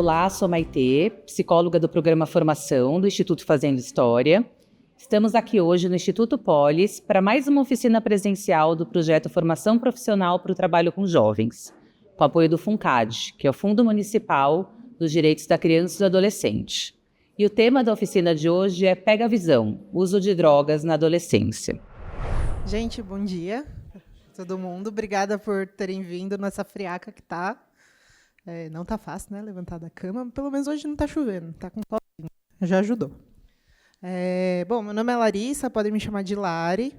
Olá, sou Maitê, psicóloga do programa Formação do Instituto Fazendo História. Estamos aqui hoje no Instituto Polis para mais uma oficina presencial do projeto Formação Profissional para o Trabalho com Jovens, com apoio do FUNCAD, que é o Fundo Municipal dos Direitos da Criança e do Adolescente. E o tema da oficina de hoje é Pega a Visão, uso de drogas na adolescência. Gente, bom dia todo mundo. Obrigada por terem vindo nessa friaca que tá. Não tá fácil, né, levantar da cama. Pelo menos hoje não tá chovendo, tá com solzinho. Já ajudou. Bom, meu nome é Larissa, podem me chamar de Lari.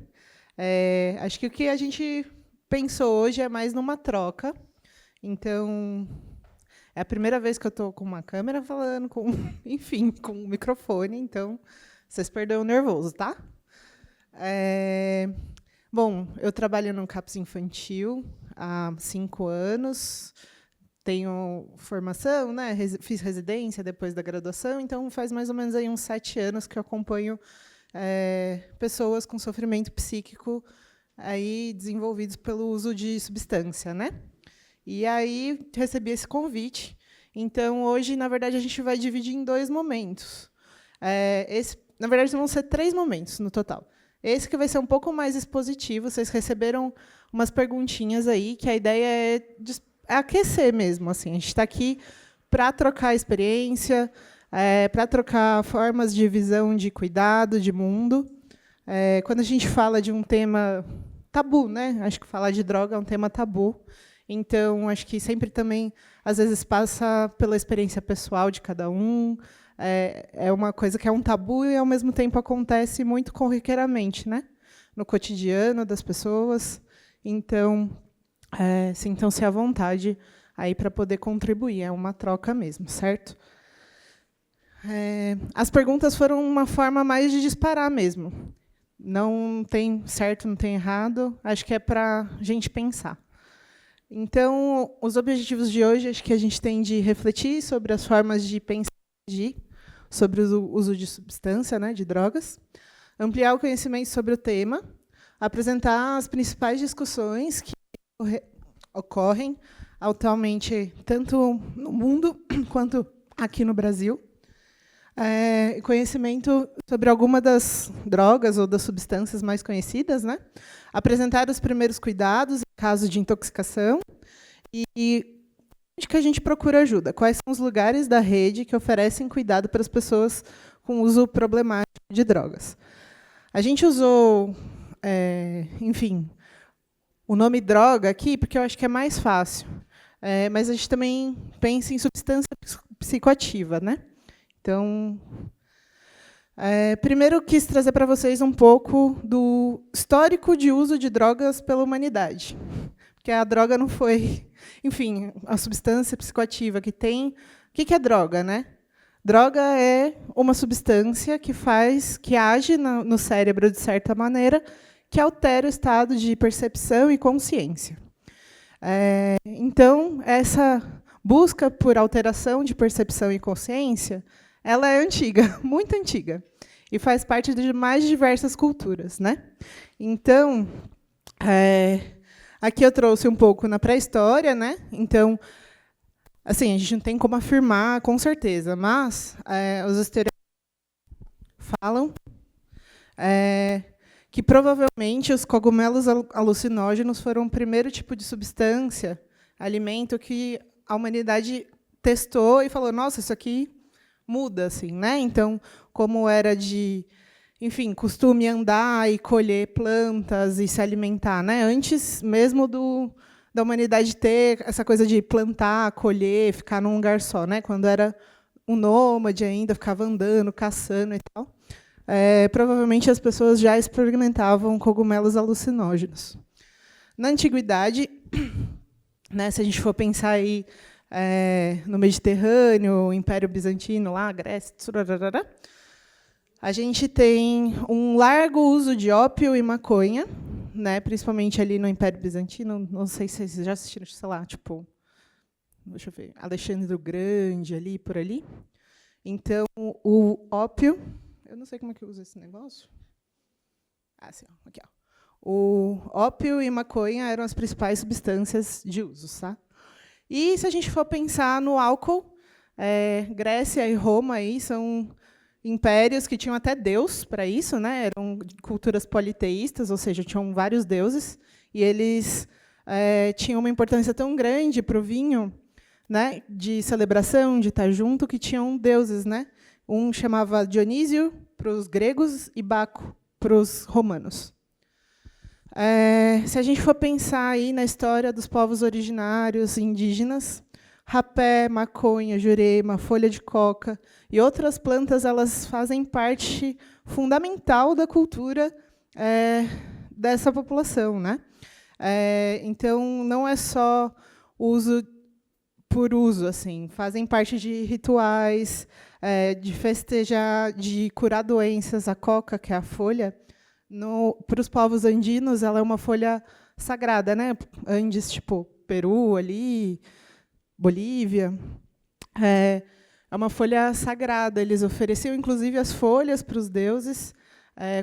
Acho que o que a gente pensou hoje é mais numa troca. Então, é a primeira vez que eu estou com uma câmera falando, enfim, com um microfone. Então, vocês perderam o nervoso, tá? Bom, eu trabalho no CAPS Infantil há 5 anos. Tenho formação, né? Fiz residência depois da graduação, então faz mais ou menos aí uns 7 anos que eu acompanho pessoas com sofrimento psíquico aí desenvolvidos pelo uso de substância, né? E aí recebi esse convite. Então, hoje, na verdade, a gente vai dividir em 2 momentos. Na verdade, vão ser 3 momentos no total. Esse que vai ser um pouco mais expositivo. Vocês receberam umas perguntinhas aí, que a ideia é aquecer mesmo. Assim. A gente está aqui para trocar experiência, para trocar formas de visão de cuidado, de mundo. Quando a gente fala de um tema tabu, né? Acho que falar de droga é um tema tabu. Então, acho que sempre também, às vezes, passa pela experiência pessoal de cada um. É uma coisa que é um tabu e, ao mesmo tempo, acontece muito corriqueiramente, né? No cotidiano das pessoas. Então, sintam-se à vontade aí para poder contribuir. É uma troca mesmo, certo? As perguntas foram uma forma mais de disparar mesmo. Não tem certo, não tem errado. Acho que é para a gente pensar. Então, os objetivos de hoje, acho que a gente tem de refletir sobre as formas de pensar sobre o uso de substância, né, de drogas, ampliar o conhecimento sobre o tema, apresentar as principais discussões que ocorrem atualmente, tanto no mundo quanto aqui no Brasil, conhecimento sobre alguma das drogas ou das substâncias mais conhecidas, né? Apresentar os primeiros cuidados em caso de intoxicação e onde que a gente procura ajuda. Quais são os lugares da rede que oferecem cuidado para as pessoas com uso problemático de drogas. A gente usou, enfim, o nome droga aqui porque eu acho que é mais fácil. Mas a gente também pensa em substância psicoativa, né? Então, primeiro quis trazer para vocês um pouco do histórico de uso de drogas pela humanidade. Porque a droga não foi... Enfim, a substância psicoativa que tem... O que é droga, né? Droga é uma substância que age no cérebro de certa maneira, que altera o estado de percepção e consciência. Então, essa busca por alteração de percepção e consciência, ela é antiga, muito antiga, e faz parte de mais diversas culturas, né? Então, aqui eu trouxe um pouco na pré-história, né? Então, assim, a gente não tem como afirmar com certeza, mas os historiadores falam que provavelmente os cogumelos alucinógenos foram o primeiro tipo de substância, alimento que a humanidade testou e falou: nossa, isso aqui muda, assim, né? Então, como era de, enfim, costume andar e colher plantas e se alimentar, né? Antes mesmo da humanidade ter essa coisa de plantar, colher, ficar num lugar só, né? Quando era um nômade ainda, ficava andando, caçando e tal. Provavelmente as pessoas já experimentavam cogumelos alucinógenos. Na antiguidade, né, se a gente for pensar aí no Mediterrâneo, Império Bizantino, lá, Grécia, a gente tem um largo uso de ópio e maconha, né, principalmente ali no Império Bizantino. Não sei se vocês já assistiram, sei lá, tipo, deixa eu ver, Alexandre o Grande, ali, por ali. Então, o ópio... Eu não sei como é que eu uso esse negócio. Assim, ó, aqui, ó. O ópio e maconha eram as principais substâncias de uso, tá? E se a gente for pensar no álcool, Grécia e Roma aí são impérios que tinham até deus para isso, né? Eram culturas politeístas, ou seja, tinham vários deuses, e eles tinham uma importância tão grande para o vinho, né, de celebração, de estar junto, que tinham deuses, né? Um chamava Dionísio para os gregos e Baco para os romanos. Se a gente for pensar aí na história dos povos originários indígenas, rapé, maconha, jurema, folha de coca e outras plantas, elas fazem parte fundamental da cultura dessa população, né? Então, não é só uso por uso, assim, fazem parte de rituais, de festejar, de curar doenças. A coca, que é a folha, para os povos andinos, ela é uma folha sagrada, né? Andes, tipo Peru ali, Bolívia, é uma folha sagrada. Eles ofereciam, inclusive, as folhas para os deuses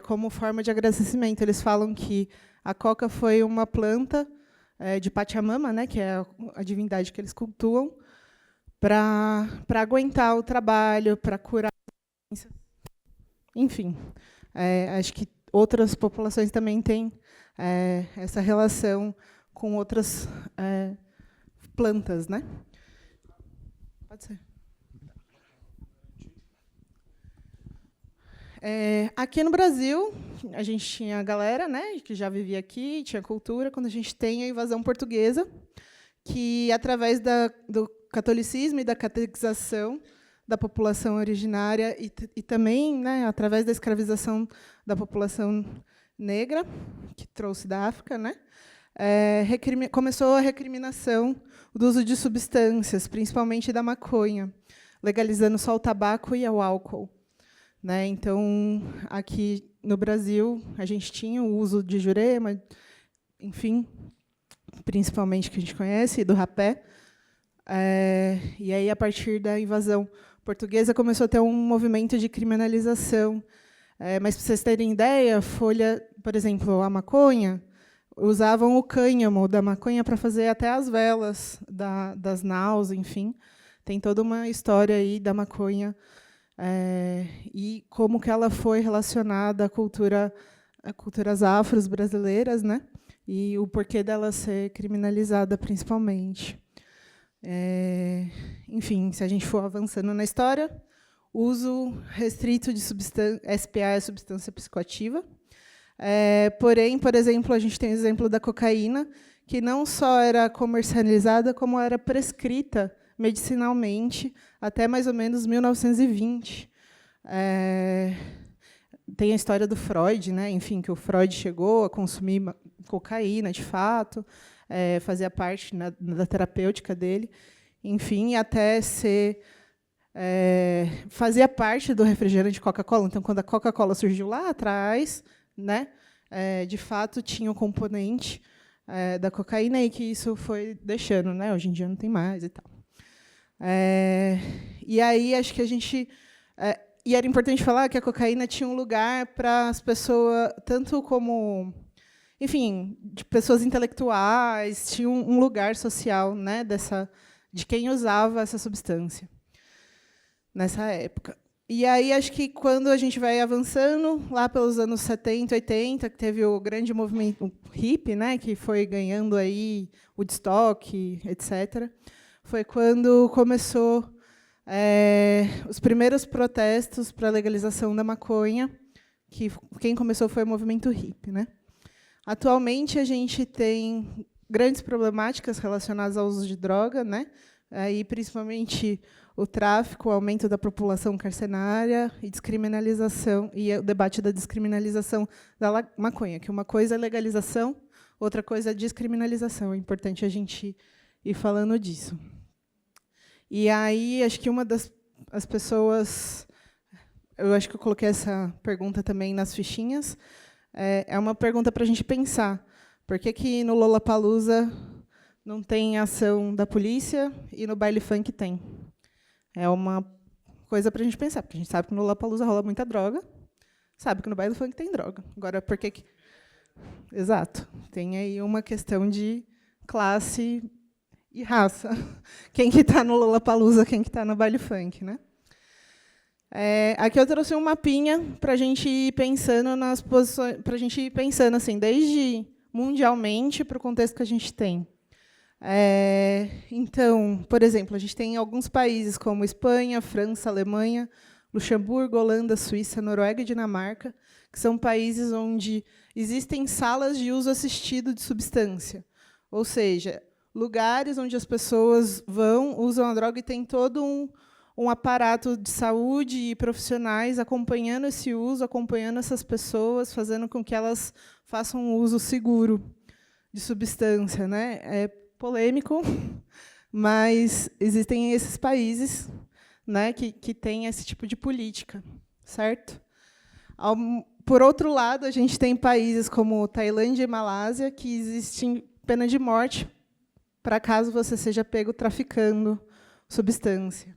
como forma de agradecimento. Eles falam que a coca foi uma planta de Pachamama, né, que é a divindade que eles cultuam, para aguentar o trabalho, para curar. Enfim, acho que outras populações também têm essa relação com outras plantas, né? Pode ser. Aqui no Brasil, a gente tinha a galera, né, que já vivia aqui, tinha cultura, quando a gente tem a invasão portuguesa, que, através do catolicismo e da catequização da população originária e também, né, através da escravização da população negra, que trouxe da África, né, começou a recriminação do uso de substâncias, principalmente da maconha, legalizando só o tabaco e o álcool. Né? Então, aqui no Brasil, a gente tinha o uso de jurema, enfim, principalmente que a gente conhece, do rapé. E aí, a partir da invasão portuguesa, começou a ter um movimento de criminalização. Mas, para vocês terem ideia, folha, por exemplo, a maconha, usavam o cânhamo da maconha para fazer até as velas das naus, enfim. Tem toda uma história aí da maconha, e como que ela foi relacionada a culturas afros brasileiras, né? E o porquê dela ser criminalizada, principalmente. Enfim, se a gente for avançando na história, uso restrito de substância, SPA é substância psicoativa. Porém, por exemplo, a gente tem o exemplo da cocaína, que não só era comercializada, como era prescrita medicinalmente até mais ou menos 1920. Tem a história do Freud, né? Enfim, que o Freud chegou a consumir cocaína, de fato, fazia parte da terapêutica dele, enfim, até fazia parte do refrigerante Coca-Cola. Então, quando a Coca-Cola surgiu lá atrás, né, de fato tinha o componente da cocaína, e que isso foi deixando, né? Hoje em dia não tem mais e tal. E aí acho que a gente e era importante falar que a cocaína tinha um lugar para as pessoas, tanto como, enfim, de pessoas intelectuais, tinha um lugar social, né, de quem usava essa substância nessa época. E aí acho que, quando a gente vai avançando, lá pelos anos 70, 80, que teve o grande movimento hippie, né, que foi ganhando aí Woodstock, etc., foi quando começou os primeiros protestos para a legalização da maconha, que quem começou foi o movimento hippie, né? Atualmente, a gente tem grandes problemáticas relacionadas ao uso de droga, né? Aí, principalmente o tráfico, o aumento da população carcerária e descriminalização, e o debate da descriminalização da maconha, que uma coisa é legalização, outra coisa é descriminalização. É importante a gente ir falando disso. E aí, acho que as pessoas, eu acho que eu coloquei essa pergunta também nas fichinhas, é uma pergunta para a gente pensar. Por que no Lollapalooza não tem ação da polícia e no baile funk tem? É uma coisa para a gente pensar, porque a gente sabe que no Lollapalooza rola muita droga, sabe que no baile funk tem droga. Agora, por que... Exato. Tem aí uma questão de classe e raça. Quem que está no Lollapalooza, quem que está no baile funk, né? Aqui eu trouxe um mapinha para a gente ir pensando nas posições, para a gente ir pensando assim, desde mundialmente para o contexto que a gente tem. Então, por exemplo, a gente tem alguns países como Espanha, França, Alemanha, Luxemburgo, Holanda, Suíça, Noruega e Dinamarca, que são países onde existem salas de uso assistido de substância, ou seja, lugares onde as pessoas vão, usam a droga e tem todo um aparato de saúde e profissionais acompanhando esse uso, acompanhando essas pessoas, fazendo com que elas façam um uso seguro de substância, né? É polêmico, mas existem esses países, né, que têm esse tipo de política, certo? Por outro lado, a gente tem países como Tailândia e Malásia que existem pena de morte para caso você seja pego traficando substância.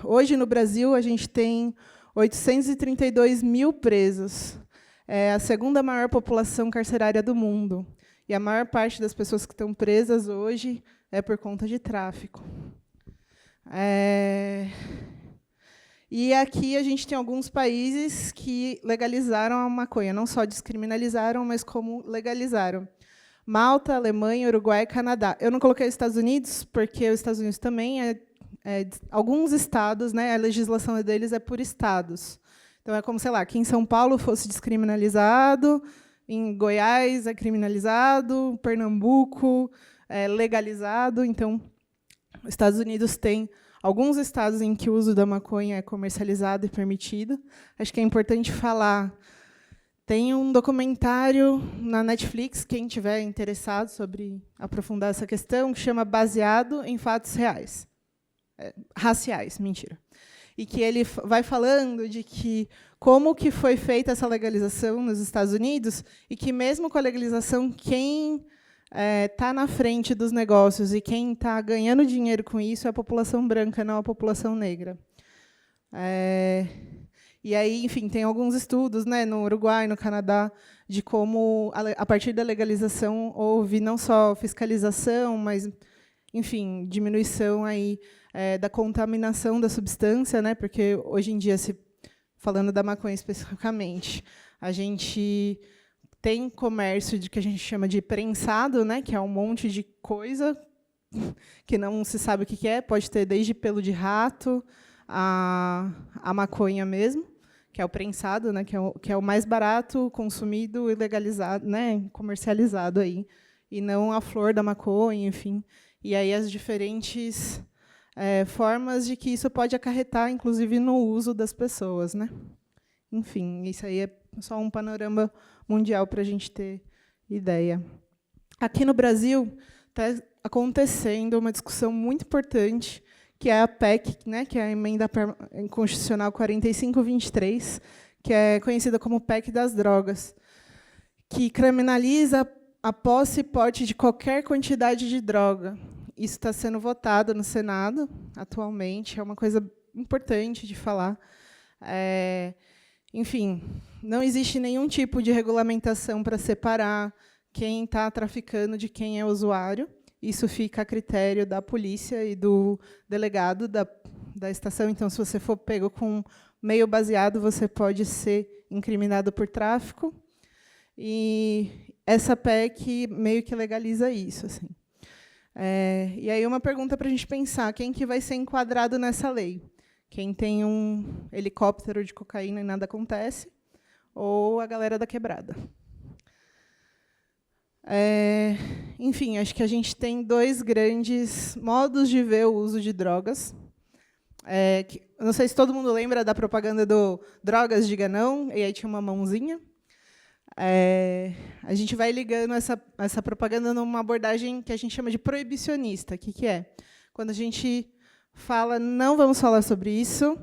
Hoje, no Brasil, a gente tem 832 mil presos. É a segunda maior população carcerária do mundo. E a maior parte das pessoas que estão presas hoje é por conta de tráfico. E aqui a gente tem alguns países que legalizaram a maconha. Não só descriminalizaram, mas como legalizaram. Malta, Alemanha, Uruguai e Canadá. Eu não coloquei os Estados Unidos, porque os Estados Unidos também alguns estados, né, a legislação deles é por estados. Então, é como, sei lá, que em São Paulo fosse descriminalizado, em Goiás é criminalizado, Pernambuco é legalizado. Então, os Estados Unidos têm alguns estados em que o uso da maconha é comercializado e permitido. Acho que é importante falar. Tem um documentário na Netflix, quem tiver interessado sobre aprofundar essa questão, que chama Baseado em Fatos Reais. Raciais, mentira. E que ele vai falando de que como que foi feita essa legalização nos Estados Unidos e que, mesmo com a legalização, quem está na frente dos negócios e quem está ganhando dinheiro com isso é a população branca, não a população negra. E aí, enfim, tem alguns estudos, né, no Uruguai, no Canadá, de como, a partir da legalização, houve não só fiscalização, mas, enfim, diminuição aí, da contaminação da substância, né, porque, hoje em dia, falando da maconha especificamente, a gente tem comércio de que a gente chama de prensado, né, que é um monte de coisa que não se sabe o que é, pode ter desde pelo de rato a maconha mesmo, que é o prensado, né, que é o mais barato, consumido e legalizado, né, comercializado aí, e não a flor da maconha, enfim. E aí as diferentes formas de que isso pode acarretar, inclusive, no uso das pessoas, né? Enfim, isso aí é só um panorama mundial para a gente ter ideia. Aqui no Brasil está acontecendo uma discussão muito importante, que é a PEC, né, que é a Emenda Constitucional 4523, que é conhecida como PEC das drogas, que criminaliza a posse e porte de qualquer quantidade de droga. Isso está sendo votado no Senado, atualmente, é uma coisa importante de falar. Enfim, não existe nenhum tipo de regulamentação para separar quem está traficando de quem é usuário. Isso fica a critério da polícia e do delegado da estação. Então, se você for pego com meio baseado, você pode ser incriminado por tráfico. E essa PEC meio que legaliza isso, assim. E aí uma pergunta para a gente pensar: quem que vai ser enquadrado nessa lei? Quem tem um helicóptero de cocaína e nada acontece, ou a galera da quebrada? Enfim, acho que a gente tem dois grandes modos de ver o uso de drogas. Não sei se todo mundo lembra da propaganda do Drogas, Diga Não, e aí tinha uma mãozinha. A gente vai ligando essa propaganda numa abordagem que a gente chama de proibicionista. O que é? Quando a gente fala, não vamos falar sobre isso,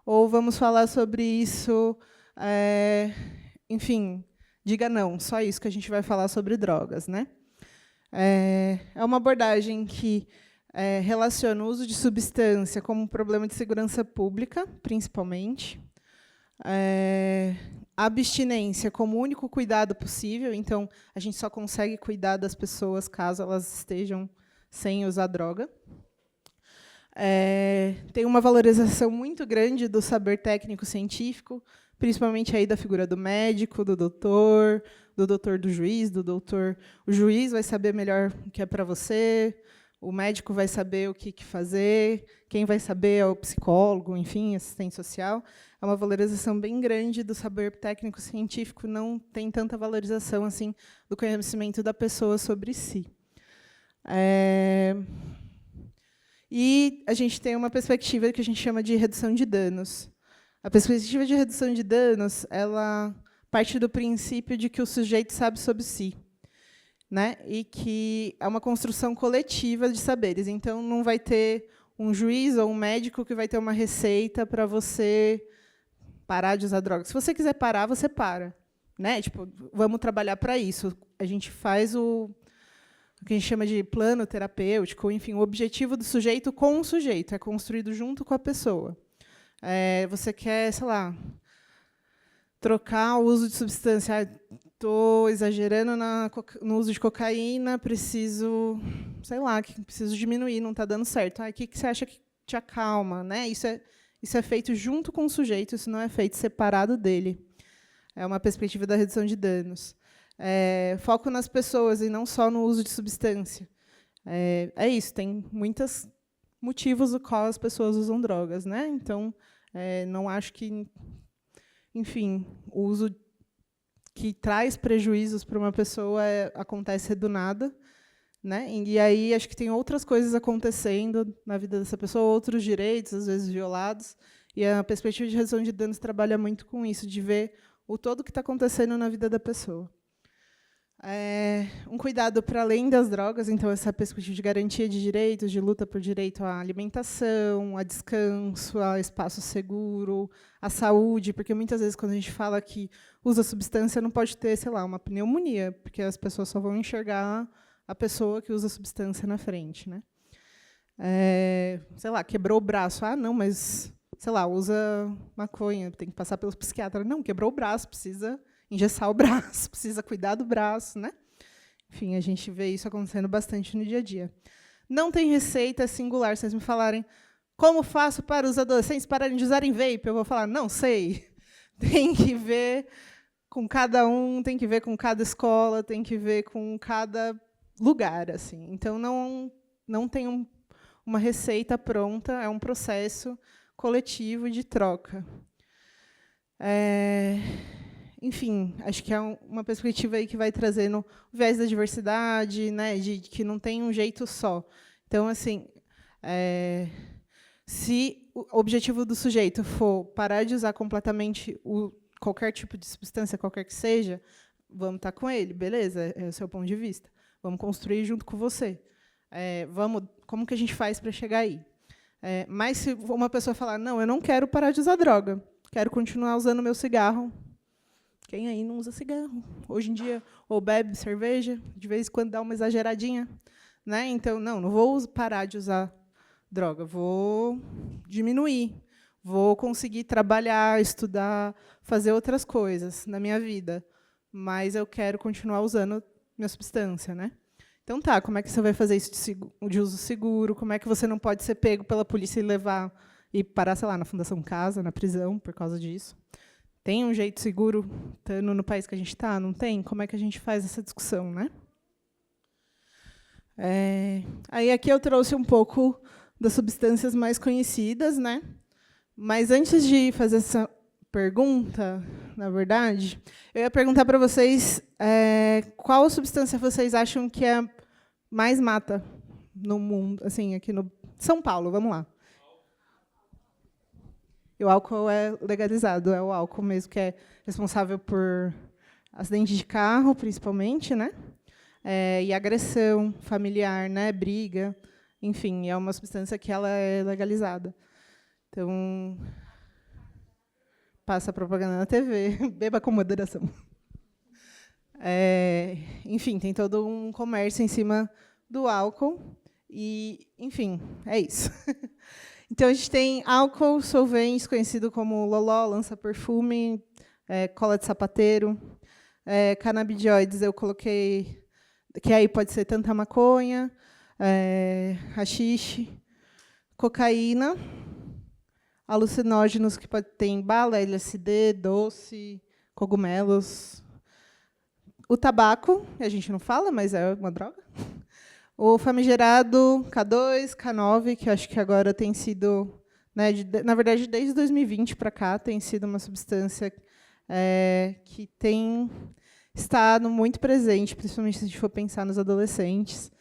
ou vamos falar sobre isso, enfim, diga não, só isso que a gente vai falar sobre drogas, né? É uma abordagem que relaciona o uso de substância como um problema de segurança pública, principalmente, a abstinência como o único cuidado possível. Então, a gente só consegue cuidar das pessoas caso elas estejam sem usar droga. Tem uma valorização muito grande do saber técnico científico, principalmente aí da figura do médico, do doutor do juiz, do doutor. O juiz vai saber melhor o que é para você, o médico vai saber o que fazer, quem vai saber é o psicólogo, enfim, assistente social. É uma valorização bem grande do saber técnico científico, não tem tanta valorização assim do conhecimento da pessoa sobre si. E a gente tem uma perspectiva que a gente chama de redução de danos. A perspectiva de redução de danos, ela parte do princípio de que o sujeito sabe sobre si, né? E que é uma construção coletiva de saberes. Então, não vai ter um juiz ou um médico que vai ter uma receita para você parar de usar drogas. Se você quiser parar, você para, né? Tipo, vamos trabalhar para isso. A gente faz o que a gente chama de plano terapêutico, enfim, o objetivo do sujeito com o sujeito, é construído junto com a pessoa. Você quer, sei lá, trocar o uso de substância. Estou exagerando no uso de cocaína, preciso, sei lá, preciso diminuir, não está dando certo. O que você acha que te acalma? Né? Isso é feito junto com o sujeito, isso não é feito separado dele. É uma perspectiva da redução de danos. Foco nas pessoas e não só no uso de substância. É isso, tem muitos motivos do qual as pessoas usam drogas, né? Então, não acho que, enfim, o uso que traz prejuízos para uma pessoa acontece do nada, né? E aí acho que tem outras coisas acontecendo na vida dessa pessoa, outros direitos, às vezes violados, e a perspectiva de redução de danos trabalha muito com isso, de ver o todo que está acontecendo na vida da pessoa. Um cuidado para além das drogas, então, essa perspectiva de garantia de direitos, de luta por direito à alimentação, a descanso, a espaço seguro, à saúde, porque muitas vezes, quando a gente fala que usa substância, não pode ter, sei lá, uma pneumonia, porque as pessoas só vão enxergar a pessoa que usa substância na frente, né? Sei lá, quebrou o braço. Ah, não, mas, sei lá, usa maconha, tem que passar pelo psiquiatra. Não, quebrou o braço, precisa engessar o braço, precisa cuidar do braço, né? Enfim, a gente vê isso acontecendo bastante no dia a dia. Não tem receita singular. Se vocês me falarem como faço para os adolescentes pararem de usarem vape, eu vou falar, não sei. Tem que ver com cada um, tem que ver com cada escola, tem que ver com cada lugar, assim. Então, não tem uma receita pronta, é um processo coletivo de troca. Enfim, acho que é uma perspectiva aí que vai trazendo o viés da diversidade, né, de que não tem um jeito só. Então, assim, se o objetivo do sujeito for parar de usar completamente qualquer tipo de substância, qualquer que seja, vamos estar com ele, beleza, é o seu ponto de vista. Vamos construir junto com você. Como que a gente faz para chegar aí? Mas se uma pessoa falar, não, eu não quero parar de usar droga, quero continuar usando meu cigarro. Quem aí não usa cigarro? Hoje em dia, ou bebe cerveja, de vez em quando dá uma exageradinha. Né? Então, não vou parar de usar droga, vou diminuir, vou conseguir trabalhar, estudar, fazer outras coisas na minha vida, mas eu quero continuar usando minha substância. Né? Então, tá, como é que você vai fazer isso de uso seguro? Como é que você não pode ser pego pela polícia e parar, sei lá, na Fundação Casa, na prisão, por causa disso? Tem um jeito seguro, estando no país que a gente está? Não tem? Como é que a gente faz essa discussão, né? Aí aqui eu trouxe um pouco das substâncias mais conhecidas, né? Mas antes de fazer essa pergunta, na verdade, eu ia perguntar para vocês qual substância vocês acham que mais mata no mundo, assim, aqui no São Paulo, vamos lá. E o álcool é legalizado, é o álcool mesmo que é responsável por acidente de carro, principalmente, né? E agressão familiar, né? Briga, enfim, é uma substância que ela é legalizada. Então, passa propaganda na TV, beba com moderação. Enfim, tem todo um comércio em cima do álcool e, enfim, é isso. Então, a gente tem álcool, solventes, conhecido como loló, lança-perfume, cola de sapateiro, canabidioides, eu coloquei, que aí pode ser tanto a maconha, haxixe, cocaína, alucinógenos que pode ter em bala, LSD, doce, cogumelos. O tabaco, a gente não fala, mas é uma droga. O famigerado K2, K9, que acho que agora tem sido, né, na verdade, desde 2020 para cá, tem sido uma substância que tem estado muito presente, principalmente se a gente for pensar nos adolescentes.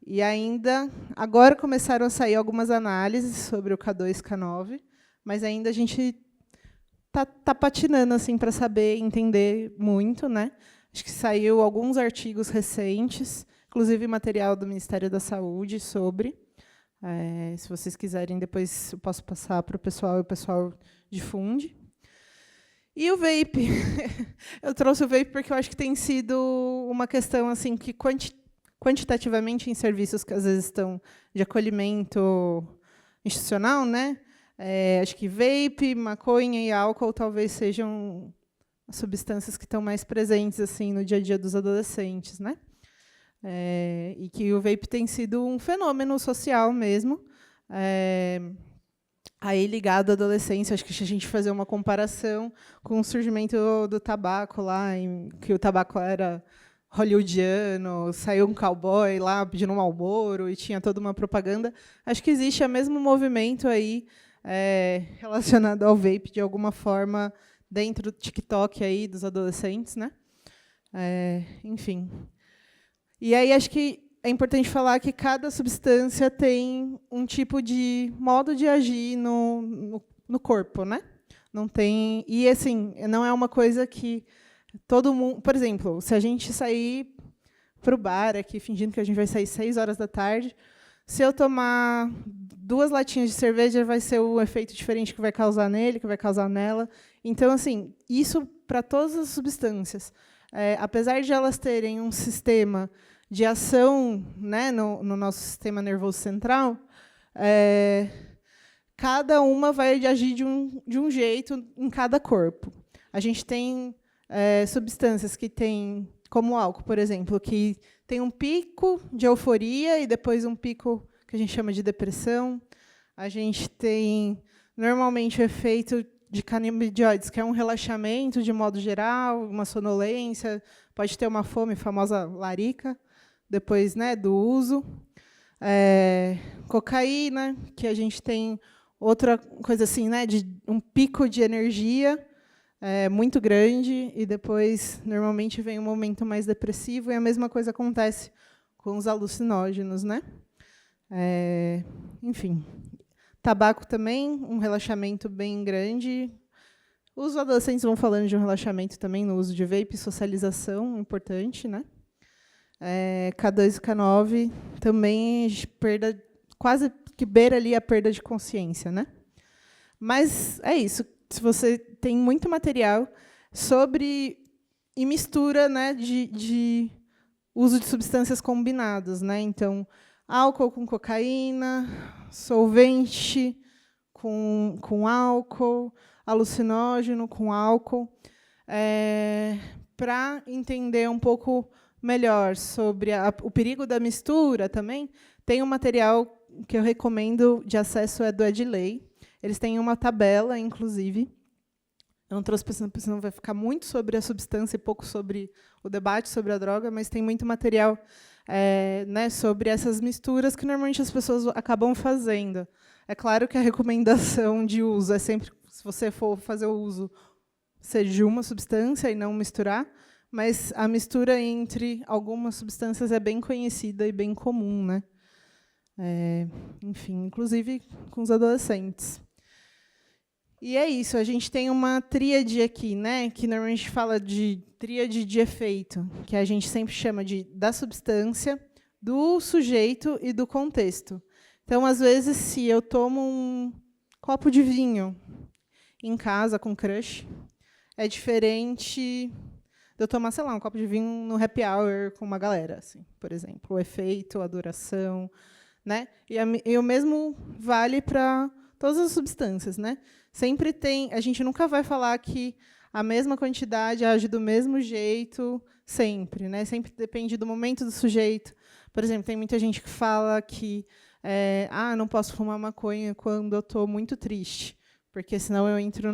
E ainda, agora começaram a sair algumas análises sobre o K2 e K9, mas ainda a gente tá patinando assim para saber entender muito, né? Acho que saiu alguns artigos recentes, inclusive material do Ministério da Saúde sobre. Se vocês quiserem, depois eu posso passar para o pessoal e o pessoal difunde. E o vape. Eu trouxe o vape porque eu acho que tem sido uma questão assim que quantitativamente em serviços que às vezes estão de acolhimento institucional, né? Acho que vape, maconha e álcool talvez sejam as substâncias que estão mais presentes assim no dia a dia dos adolescentes, né? E que o vape tem sido um fenômeno social mesmo, aí ligado à adolescência. Acho que se a gente fazer uma comparação com o surgimento do tabaco lá, em que o tabaco era hollywoodiano, saiu um cowboy lá pedindo um Marlboro e tinha toda uma propaganda. Acho que existe o mesmo movimento aí relacionado ao vape de alguma forma dentro do TikTok aí dos adolescentes, né? Enfim. E aí acho que é importante falar que cada substância tem um tipo de modo de agir no corpo, né? Não tem, e assim, não é uma coisa que todo mundo, por exemplo, se a gente sair para o bar aqui fingindo que a gente vai sair 6 horas da tarde, se eu tomar 2 latinhas de cerveja, vai ser o efeito diferente que vai causar nele, que vai causar nela. Então, assim, isso para todas as substâncias, apesar de elas terem um sistema de ação, né, no nosso sistema nervoso central, cada uma vai agir de um jeito em cada corpo. A gente tem substâncias que têm, como o álcool, por exemplo, que tem um pico de euforia e depois um pico que a gente chama de depressão. A gente tem, normalmente, o efeito de canabinoides, que é um relaxamento de modo geral, uma sonolência, pode ter uma fome, famosa larica, depois, né, do uso. Cocaína, que a gente tem outra coisa assim, né, de um pico de energia muito grande, e depois, normalmente, vem um momento mais depressivo, e a mesma coisa acontece com os alucinógenos, né? Enfim. Tabaco também, um relaxamento bem grande. Os adolescentes vão falando de um relaxamento também no uso de vape, socialização, importante, né? K2 e K9 também perda, quase que beira ali a perda de consciência, né? Mas é isso. Se você tem muito material sobre e mistura, né, de uso de substâncias combinadas, né? Então, álcool com cocaína, solvente com álcool, alucinógeno com álcool, para entender um pouco melhor sobre o perigo da mistura também, tem um material que eu recomendo de acesso, do Edley. Eles têm uma tabela, inclusive. Eu não trouxe, porque senão vai ficar muito sobre a substância e pouco sobre o debate sobre a droga, mas tem muito material né, sobre essas misturas que normalmente as pessoas acabam fazendo. É claro que a recomendação de uso é sempre, se você for fazer o uso, ser de uma substância e não misturar, mas a mistura entre algumas substâncias é bem conhecida e bem comum, né? Enfim, inclusive com os adolescentes. E é isso, a gente tem uma tríade aqui, né, que normalmente fala de tríade de efeito, que a gente sempre chama da substância, do sujeito e do contexto. Então, às vezes, se eu tomo um copo de vinho em casa com crush, é diferente de eu tomar, sei lá, um copo de vinho no happy hour com uma galera, assim, por exemplo. O efeito, a duração, né? E o mesmo vale para todas as substâncias, né? Sempre tem, a gente nunca vai falar que a mesma quantidade age do mesmo jeito sempre, né? Sempre depende do momento do sujeito. Por exemplo, tem muita gente que fala que não posso fumar maconha quando eu estou muito triste, porque senão eu entro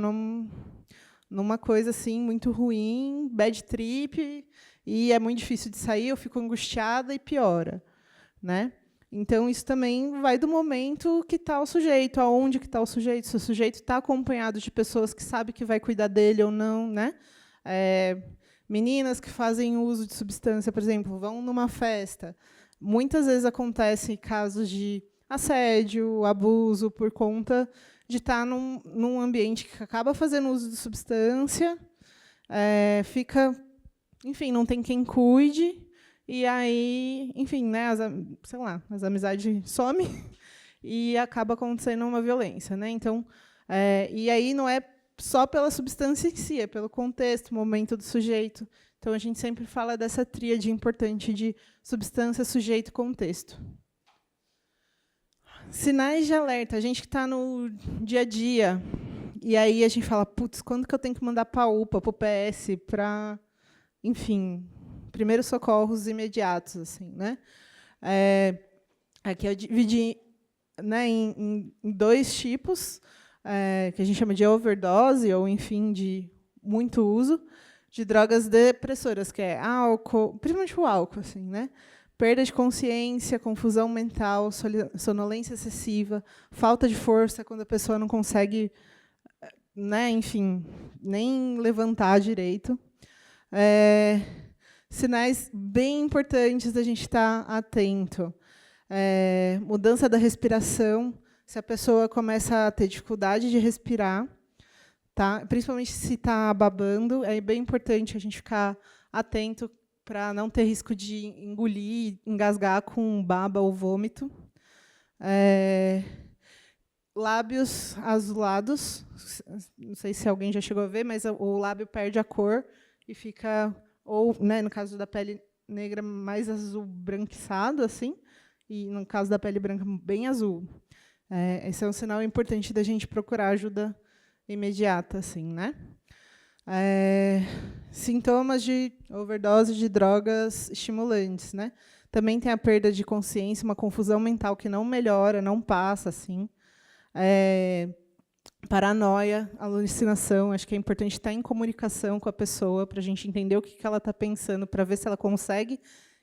numa coisa assim muito ruim, bad trip, e é muito difícil de sair, eu fico angustiada e piora, né? Então, isso também vai do momento que está o sujeito, aonde que está o sujeito, se o sujeito está acompanhado de pessoas que sabem que vai cuidar dele ou não, né? Meninas que fazem uso de substância, por exemplo, vão numa festa. Muitas vezes acontecem casos de assédio, abuso, por conta de estar num ambiente que acaba fazendo uso de substância, fica, enfim, não tem quem cuide, e aí, enfim, né, as amizades somem e acaba acontecendo uma violência, né? Então, e aí não é só pela substância em si, é pelo contexto, momento do sujeito. Então, a gente sempre fala dessa tríade importante de substância, sujeito e contexto. Sinais de alerta. A gente que está no dia a dia, e aí a gente fala, putz, quando que eu tenho que mandar para a UPA, para o PS, para, enfim, primeiros socorros imediatos, assim, né? Aqui eu dividi, né, em 2 tipos, que a gente chama de overdose, ou, enfim, de muito uso, de drogas depressoras, que é álcool, principalmente o álcool, assim, né? Perda de consciência, confusão mental, sonolência excessiva, falta de força, quando a pessoa não consegue, né, enfim, nem levantar direito. Sinais bem importantes da gente estar atento. Mudança da respiração, se a pessoa começa a ter dificuldade de respirar, tá? Principalmente se está babando, é bem importante a gente ficar atento para não ter risco de engolir, engasgar com baba ou vômito. Lábios azulados, não sei se alguém já chegou a ver, mas o lábio perde a cor e fica, ou, né, no caso da pele negra, mais azul branquiçado, assim, e no caso da pele branca, bem azul. Esse é um sinal importante da gente procurar ajuda imediata, assim, né? Sintomas de overdose de drogas estimulantes, né? Também tem a perda de consciência, uma confusão mental que não melhora, não passa, assim. Paranoia, alucinação. Acho que é importante estar em comunicação com a pessoa para a gente entender o que ela está pensando, para ver se ela consegue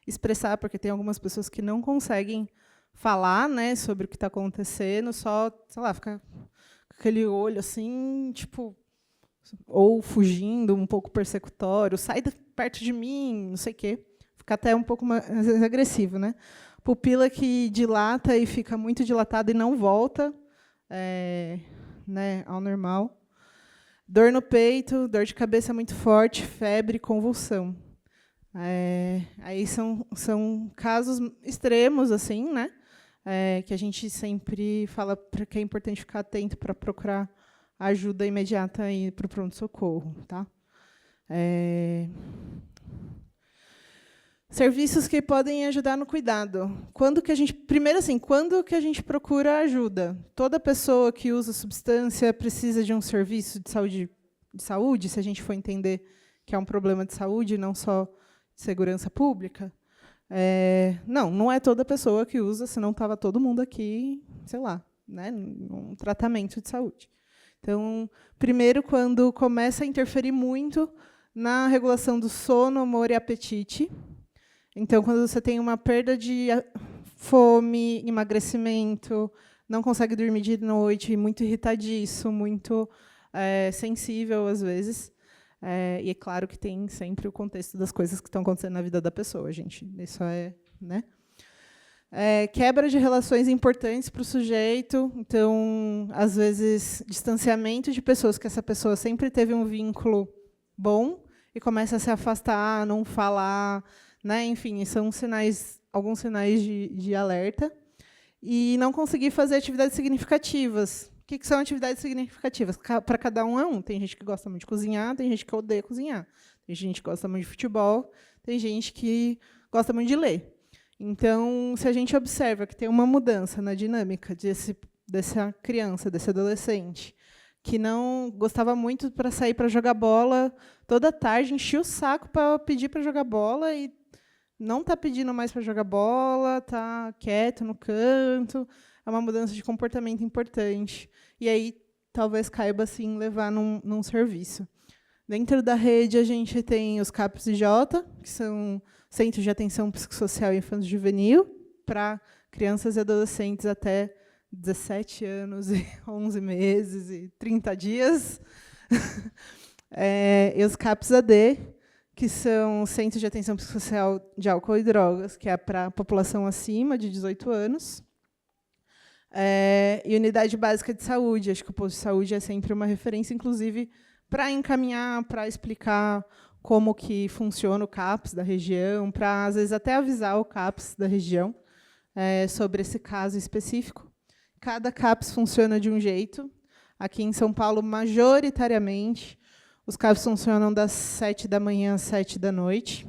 expressar, porque tem algumas pessoas que não conseguem falar, né, sobre o que está acontecendo, só, sei lá, fica com aquele olho assim, tipo, ou fugindo, um pouco persecutório, sai perto de mim, não sei o quê. Fica até um pouco mais agressivo, né? Pupila que dilata e fica muito dilatada e não volta, né, ao normal. Dor no peito, dor de cabeça muito forte, febre, convulsão. Aí são casos extremos, assim, né? Que a gente sempre fala que é importante ficar atento para procurar ajuda imediata para o pronto-socorro, tá? Serviços que podem ajudar no cuidado. Primeiro, assim, quando que a gente procura ajuda? Toda pessoa que usa substância precisa de um serviço de saúde, se a gente for entender que é um problema de saúde, não só de segurança pública. Não é toda pessoa que usa, senão estava todo mundo aqui, sei lá, né, num tratamento de saúde. Então, primeiro, quando começa a interferir muito na regulação do sono, humor e apetite. Então, quando você tem uma perda de fome, emagrecimento, não consegue dormir de noite, muito irritadiço, muito sensível, às vezes. E é claro que tem sempre o contexto das coisas que estão acontecendo na vida da pessoa, gente. Isso né? Quebra de relações importantes para o sujeito. Então, às vezes, distanciamento de pessoas que essa pessoa sempre teve um vínculo bom e começa a se afastar, não falar, né? Enfim, são alguns sinais de alerta. E não conseguir fazer atividades significativas. O que são atividades significativas? Para cada um é um. Tem gente que gosta muito de cozinhar, tem gente que odeia cozinhar. Tem gente que gosta muito de futebol, tem gente que gosta muito de ler. Então, se a gente observa que tem uma mudança na dinâmica dessa criança, desse adolescente, que não gostava muito para sair para jogar bola toda tarde, enchia o saco para pedir para jogar bola e não está pedindo mais para jogar bola, está quieto no canto, é uma mudança de comportamento importante. E aí, talvez caiba, sim, levar num serviço. Dentro da rede, a gente tem os CAPS-IJ, que são Centros de Atenção Psicossocial e Infanto-Juvenil, para crianças e adolescentes até 17 anos, e 11 meses e 30 dias. E os CAPS-AD, que são Centros de Atenção Psicossocial de Álcool e Drogas, que é para a população acima de 18 anos. E Unidade Básica de Saúde. Acho que o posto de saúde é sempre uma referência, inclusive, para encaminhar, para explicar como que funciona o CAPS da região, para, às vezes, até avisar o CAPS da região sobre esse caso específico. Cada CAPS funciona de um jeito. Aqui em São Paulo, majoritariamente, os CAPS funcionam das 7 da manhã às 7 da noite.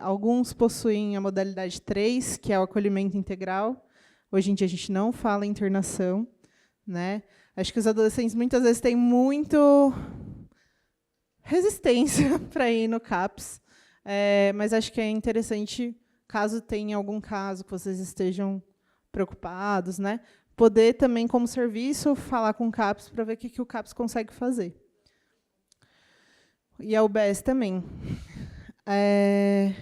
Alguns possuem a modalidade 3, que é o acolhimento integral. Hoje em dia, a gente não fala em internação, né? Acho que os adolescentes, muitas vezes, têm muito resistência para ir no CAPS, mas acho que é interessante, caso tenha algum caso que vocês estejam preocupados, né, poder também, como serviço, falar com o CAPS para ver o que o CAPS consegue fazer. E a UBS também. É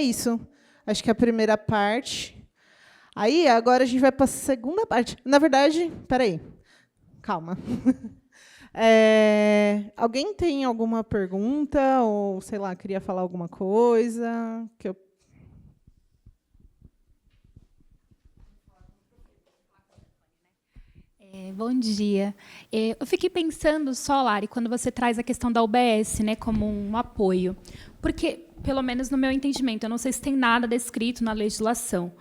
isso. Acho que a primeira parte. Aí, agora a gente vai para a segunda parte. Na verdade, espera aí. Calma. Alguém tem alguma pergunta? Ou, sei lá, queria falar alguma coisa? Bom dia. Eu fiquei pensando só, Lari, quando você traz a questão da UBS, né, como um apoio. Porque, pelo menos no meu entendimento, eu não sei se tem nada descrito na legislação,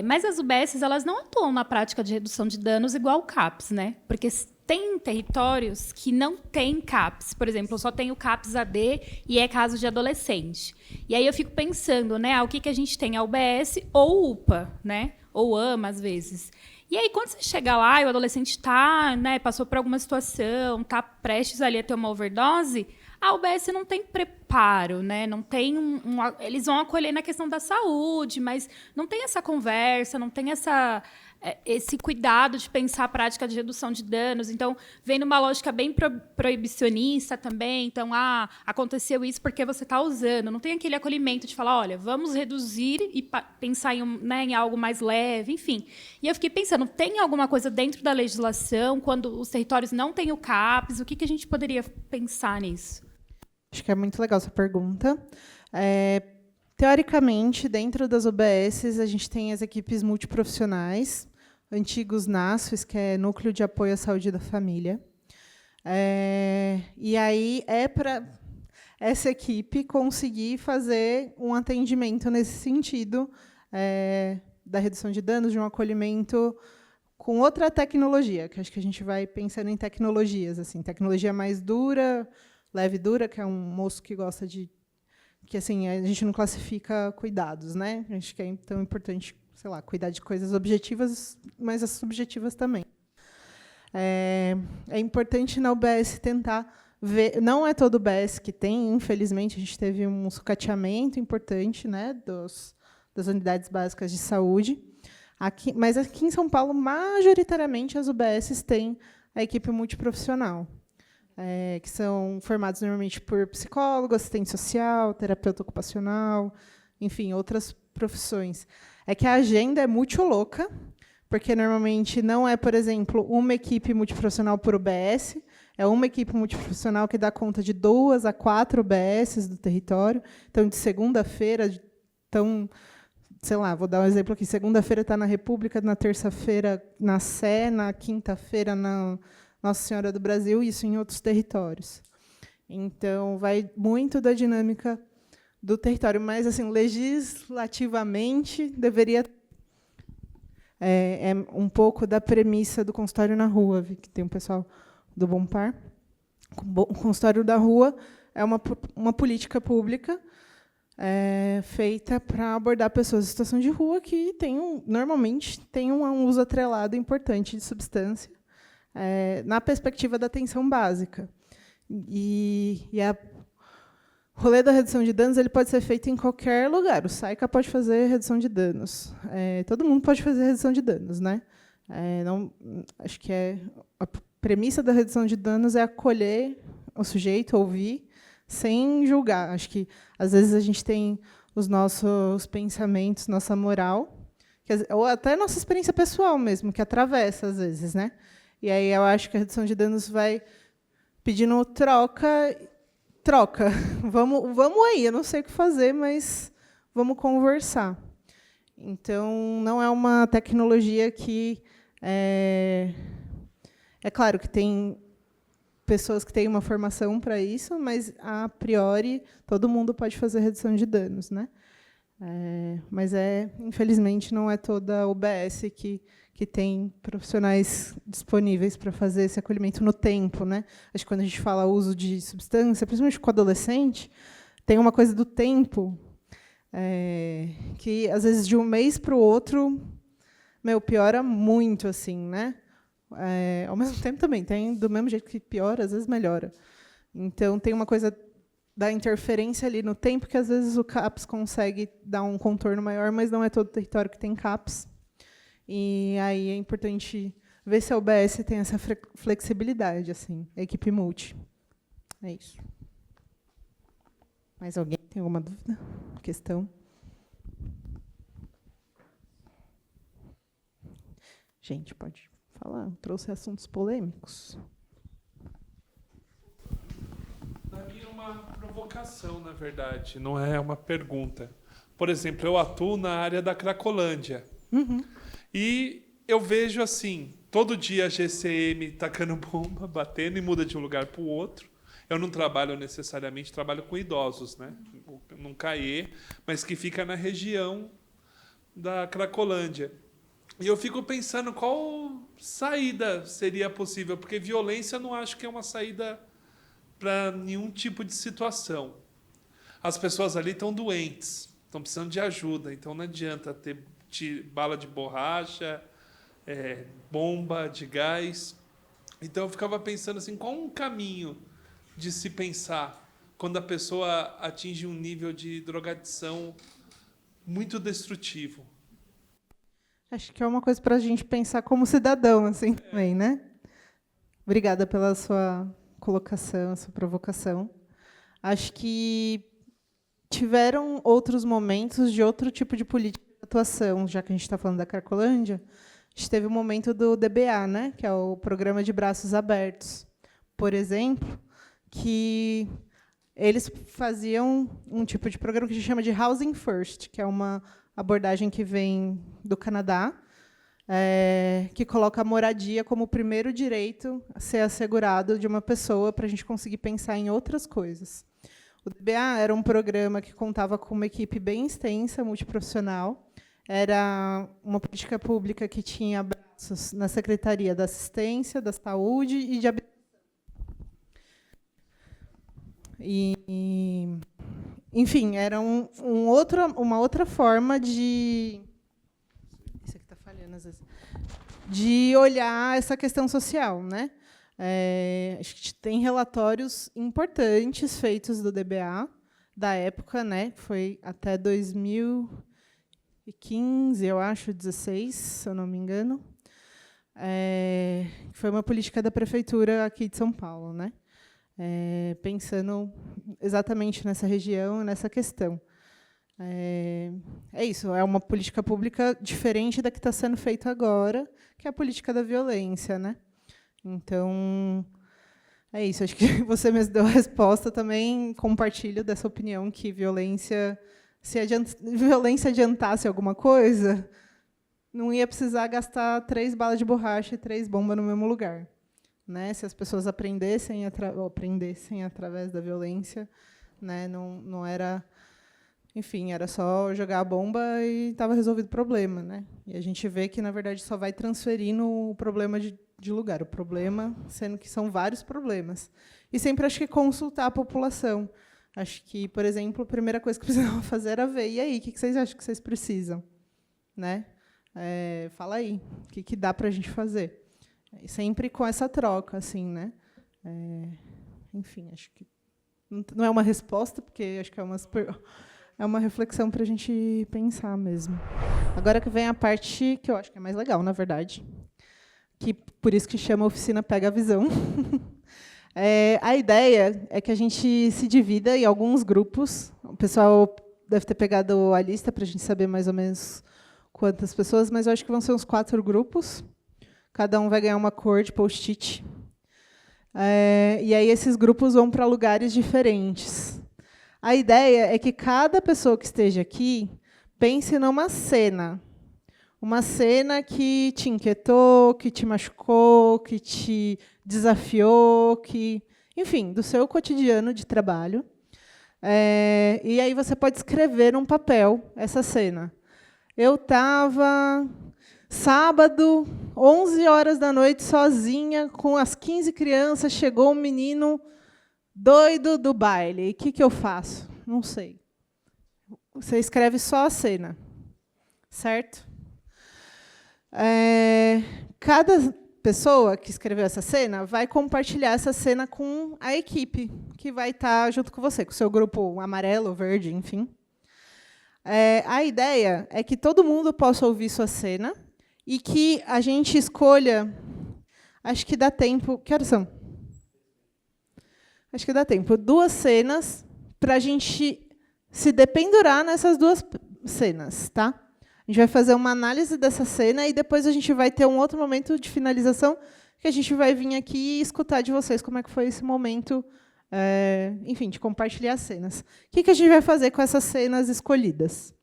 mas as UBSs elas não atuam na prática de redução de danos igual o CAPS, né? Porque tem territórios que não têm CAPS. Por exemplo, eu só tenho CAPS-AD e é caso de adolescente. E aí eu fico pensando, né, o que a gente tem, a UBS ou UPA, né? Ou AMA, às vezes. E aí, quando você chega lá e o adolescente está, né, passou por alguma situação, está prestes ali a ter uma overdose, a UBS não tem preparo, né? Não tem eles vão acolher na questão da saúde, mas não tem essa conversa, não tem esse cuidado de pensar a prática de redução de danos. Então, vem numa lógica bem proibicionista também. Então, aconteceu isso porque você está usando. Não tem aquele acolhimento de falar, olha, vamos reduzir e pensar em algo mais leve, enfim. E eu fiquei pensando, tem alguma coisa dentro da legislação, quando os territórios não têm o CAPS, o que a gente poderia pensar nisso? Acho que é muito legal essa pergunta. Teoricamente, dentro das UBSs, a gente tem as equipes multiprofissionais, antigos NASFs, que é Núcleo de Apoio à Saúde da Família. E aí é para essa equipe conseguir fazer um atendimento nesse sentido, da redução de danos, de um acolhimento com outra tecnologia, que acho que a gente vai pensando em tecnologias, assim, tecnologia mais dura, leve e dura, que é um moço que gosta de... que assim, a gente não classifica cuidados, né? Acho que é tão importante, sei lá, cuidar de coisas objetivas, mas as subjetivas também. É importante na UBS tentar ver... Não é todo UBS que tem, infelizmente, a gente teve um sucateamento importante, né, das unidades básicas de saúde. Mas aqui em São Paulo, majoritariamente, as UBSs têm a equipe multiprofissional. Que são formados normalmente por psicólogo, assistente social, terapeuta ocupacional, enfim, outras profissões. É que a agenda é muito louca, porque normalmente não é, por exemplo, uma equipe multiprofissional por UBS, é uma equipe multiprofissional que dá conta de 2 a 4 UBSs do território. Então, de segunda-feira, sei lá, vou dar um exemplo aqui, segunda-feira está na República, na terça-feira na Sé, na quinta-feira na Nossa Senhora do Brasil, isso em outros territórios. Então, vai muito da dinâmica do território, mas, assim, legislativamente, deveria... É um pouco da premissa do consultório na rua, que tem um pessoal do Bom Par. O consultório da rua é uma política pública feita para abordar pessoas em situação de rua que normalmente têm um uso atrelado importante de substância, na perspectiva da atenção básica. O rolê da redução de danos ele pode ser feito em qualquer lugar. O SAICA pode fazer redução de danos. Todo mundo pode fazer redução de danos, né? Não, acho que a premissa da redução de danos é acolher o sujeito, ouvir, sem julgar. Acho que, às vezes, a gente tem os nossos pensamentos, nossa moral, ou até nossa experiência pessoal mesmo, que atravessa, às vezes, né? E aí eu acho que a redução de danos vai pedindo troca. Vamos aí, eu não sei o que fazer, mas vamos conversar. Então, não é uma tecnologia que... É claro que tem pessoas que têm uma formação para isso, mas, a priori, todo mundo pode fazer redução de danos, né? Mas, infelizmente, não é toda a UBS que tem profissionais disponíveis para fazer esse acolhimento no tempo, né? Acho que quando a gente fala uso de substância, principalmente com adolescente, tem uma coisa do tempo que, às vezes, de um mês para o outro, piora muito, assim, né? Ao mesmo tempo, também tem, do mesmo jeito que piora, às vezes melhora. Então, tem uma coisa da interferência ali no tempo, que, às vezes, o CAPS consegue dar um contorno maior, mas não é todo o território que tem CAPS. E aí é importante ver se a UBS tem essa flexibilidade, assim, a equipe multi. É isso. Mais alguém tem alguma dúvida? Questão? Gente, pode falar. Trouxe assuntos polêmicos. Na minha é uma provocação, na verdade, não é uma pergunta. Por exemplo, eu atuo na área da Cracolândia. Uhum. E eu vejo assim, todo dia a GCM tacando bomba, batendo e muda de um lugar para o outro. Eu não trabalho necessariamente, trabalho com idosos, né? Num CAE, mas que fica na região da Cracolândia. E eu fico pensando qual saída seria possível, porque violência eu não acho que é uma saída para nenhum tipo de situação. As pessoas ali estão doentes, estão precisando de ajuda, então não adianta ter bala de borracha, bomba de gás. Então eu ficava pensando assim, qual um caminho de se pensar quando a pessoa atinge um nível de drogadição muito destrutivo? Acho que é uma coisa para a gente pensar como cidadão, assim, também, né? Obrigada pela sua colocação, sua provocação. Acho que tiveram outros momentos de outro tipo de política de atuação, já que a gente está falando da Cracolândia. A gente teve o momento do DBA, né? Que é o Programa de Braços Abertos, por exemplo, que eles faziam um tipo de programa que a gente chama de Housing First, que é uma abordagem que vem do Canadá, que coloca a moradia como o primeiro direito a ser assegurado de uma pessoa para a gente conseguir pensar em outras coisas. O DBA era um programa que contava com uma equipe bem extensa, multiprofissional. Era uma política pública que tinha braços na Secretaria da Assistência, da Saúde e de Habitação. Enfim, era uma outra forma de... Isso aqui está falhando, às vezes. De olhar essa questão social, né? Acho que tem relatórios importantes feitos do DBA, da época, né? Foi até 2015, eu acho, 16, se eu não me engano. Foi uma política da prefeitura aqui de São Paulo, né? Pensando exatamente nessa região, nessa questão. Isso, é uma política pública diferente da que está sendo feita agora, que é a política da violência, né? Então, é isso. Acho que você mesmo deu a resposta. Também compartilho dessa opinião que violência, se violência adiantasse alguma coisa, não ia precisar gastar 3 balas de borracha e 3 bombas no mesmo lugar. Né? Se as pessoas aprendessem através da violência, né? Não era... Enfim, era só jogar a bomba e estava resolvido o problema, né? E a gente vê que, na verdade, só vai transferindo o problema de lugar. O problema, sendo que são vários problemas. E sempre acho que consultar a população. Acho que, por exemplo, a primeira coisa que precisava fazer era ver, e aí, o que vocês acham que vocês precisam? Né? Fala aí, o que dá para a gente fazer? Sempre com essa troca, assim, né? Enfim, acho que Não é uma resposta, porque acho que é uma reflexão para a gente pensar mesmo. Agora que vem a parte que eu acho que é mais legal, na verdade, que por isso que chama Oficina Pega a Visão. A ideia é que a gente se divida em alguns grupos. O pessoal deve ter pegado a lista para a gente saber mais ou menos quantas pessoas, mas eu acho que vão ser uns 4 grupos. Cada um vai ganhar uma cor de post-it. E aí esses grupos vão para lugares diferentes. A ideia é que cada pessoa que esteja aqui pense numa cena. Uma cena que te inquietou, que te machucou, que te desafiou, enfim, do seu cotidiano de trabalho. E aí você pode escrever num papel essa cena. Eu estava sábado, 11 horas da noite, sozinha, com as 15 crianças, chegou um menino doido do baile. E o que eu faço? Não sei. Você escreve só a cena, certo? Cada pessoa que escreveu essa cena vai compartilhar essa cena com a equipe que vai estar junto com você, com o seu grupo amarelo, verde, enfim. A ideia é que todo mundo possa ouvir sua cena e que a gente escolha... Acho que dá tempo... Que horas são? Acho que dá tempo. 2 cenas para a gente se dependurar nessas 2 cenas, tá? A gente vai fazer uma análise dessa cena e depois a gente vai ter um outro momento de finalização que a gente vai vir aqui e escutar de vocês como é que foi esse momento, enfim, de compartilhar as cenas. O que a gente vai fazer com essas cenas escolhidas?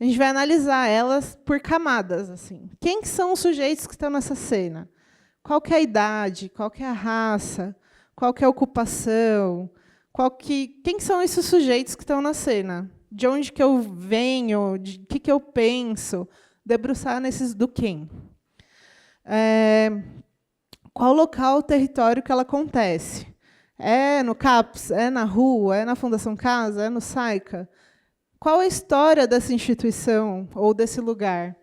A gente vai analisar elas por camadas. Assim. Quem são os sujeitos que estão nessa cena? Qual que é a idade? Qual que é a raça? Qual que é a ocupação? Quem são esses sujeitos que estão na cena? De onde que eu venho? De que eu penso? Debruçar nesses do quem. Qual local, território que ela acontece? É no CAPS? É na rua? É na Fundação Casa? É no SAICA? Qual a história dessa instituição ou desse lugar?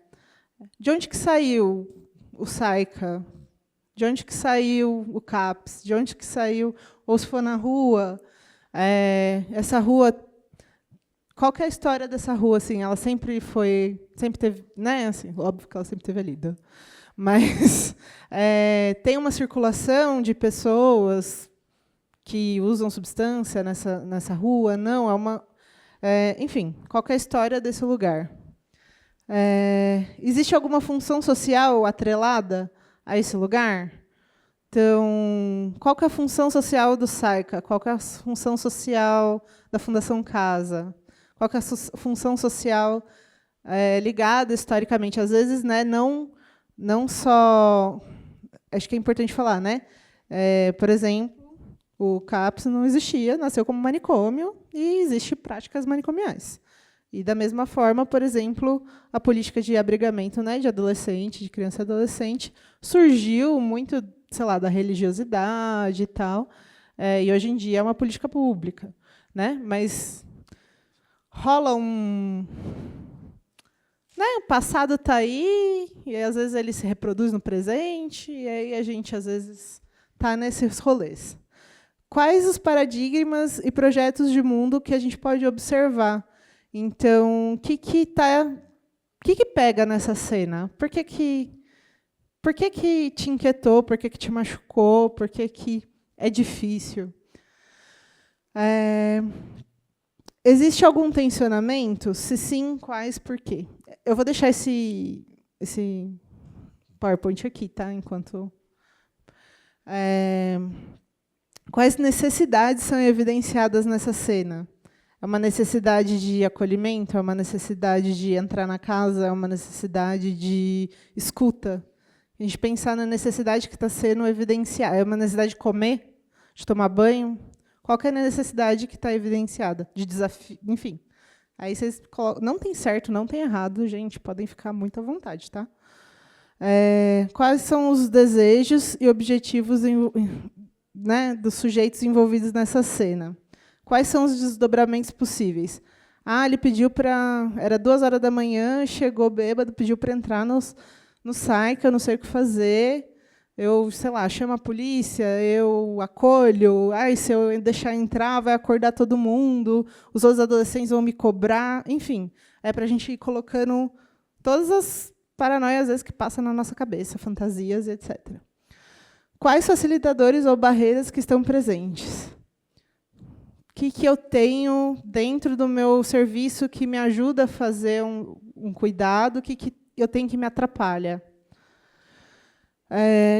De onde que saiu o SAICA? De onde que saiu o CAPS? De onde que saiu? Ou se for na rua, essa rua... Qual que é a história dessa rua? Assim, ela sempre teve, né? Assim, óbvio que ela sempre teve ali, mas tem uma circulação de pessoas que usam substância nessa rua? Não, enfim, qual que é a história desse lugar? Existe alguma função social atrelada a esse lugar? Então, qual que é a função social do SAICA? Qual que é a função social da Fundação Casa? Qual que é a função social ligada historicamente? Às vezes, né, não só... Acho que é importante falar, né? Por exemplo, o CAPS não existia, nasceu como manicômio e existe práticas manicomiais. E, da mesma forma, por exemplo, a política de abrigamento, né, de adolescente, de criança e adolescente, surgiu muito, sei lá, da religiosidade e tal, e hoje em dia é uma política pública, né? Mas rola né, o passado está aí, e às vezes ele se reproduz no presente, e aí a gente, às vezes, está nesses rolês. Quais os paradigmas e projetos de mundo que a gente pode observar? Então, o que pega nessa cena? Por que te inquietou? Por que te machucou? Por que é difícil? Existe algum tensionamento? Se sim, quais, por quê? Eu vou deixar esse PowerPoint aqui, tá? Enquanto... Quais necessidades são evidenciadas nessa cena? É uma necessidade de acolhimento? É uma necessidade de entrar na casa? É uma necessidade de escuta? A gente pensar na necessidade que está sendo evidenciada. É uma necessidade de comer? De tomar banho? Qual que é a necessidade que está evidenciada? De desafio? Enfim. Aí vocês colocam... Não tem certo, não tem errado, gente. Podem ficar muito à vontade, tá? Quais são os desejos e objetivos né, dos sujeitos envolvidos nessa cena? Quais são os desdobramentos possíveis? Ele pediu para... Era 2h da manhã, chegou bêbado, pediu para entrar no SAICA, eu não sei o que fazer. eu, sei lá, chamo a polícia, eu acolho, se eu deixar entrar, vai acordar todo mundo, os outros adolescentes vão me cobrar, enfim. É para a gente ir colocando todas as paranoias, às vezes, que passam na nossa cabeça, fantasias, etc. Quais facilitadores ou barreiras que estão presentes? O que eu tenho dentro do meu serviço que me ajuda a fazer um cuidado, o que eu tenho que me atrapalha?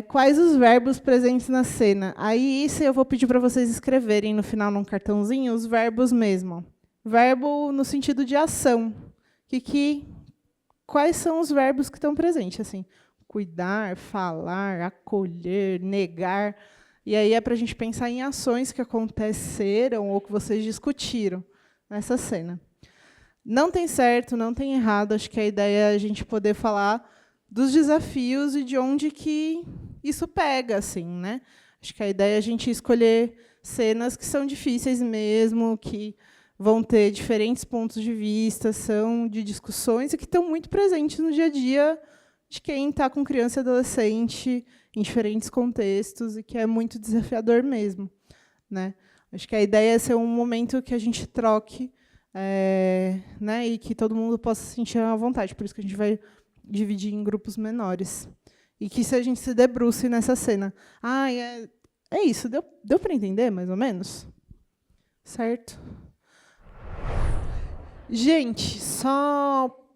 Quais os verbos presentes na cena? Aí, isso eu vou pedir para vocês escreverem no final, num cartãozinho, os verbos mesmo. Verbo no sentido de ação. Quais são os verbos que estão presentes? Assim, cuidar, falar, acolher, negar. E aí é para a gente pensar em ações que aconteceram ou que vocês discutiram nessa cena. Não tem certo, não tem errado. Acho que a ideia é a gente poder falar dos desafios e de onde que isso pega, assim, né? Acho que a ideia é a gente escolher cenas que são difíceis mesmo, que vão ter diferentes pontos de vista, são de discussões e que estão muito presentes no dia a dia de quem está com criança e adolescente em diferentes contextos e que é muito desafiador mesmo, né? Acho que a ideia é ser um momento que a gente troque, né, e que todo mundo possa se sentir à vontade. Por isso que a gente vai dividir em grupos menores. E que se a gente se debruce nessa cena. É isso, deu para entender, mais ou menos? Certo? Gente,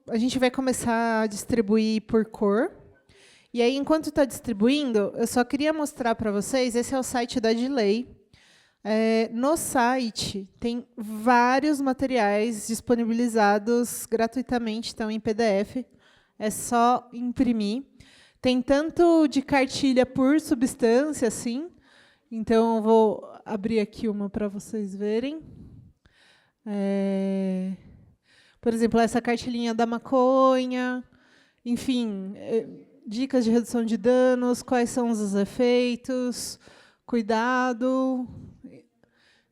a gente vai começar a distribuir por cor. E aí, enquanto está distribuindo, eu só queria mostrar para vocês, esse é o site da Edilei. No site tem vários materiais disponibilizados gratuitamente, estão em PDF. É só imprimir. Tem tanto de cartilha por substância, assim. Então, eu vou abrir aqui uma para vocês verem. Por exemplo, essa cartilhinha da maconha. Enfim, dicas de redução de danos, quais são os efeitos, cuidado.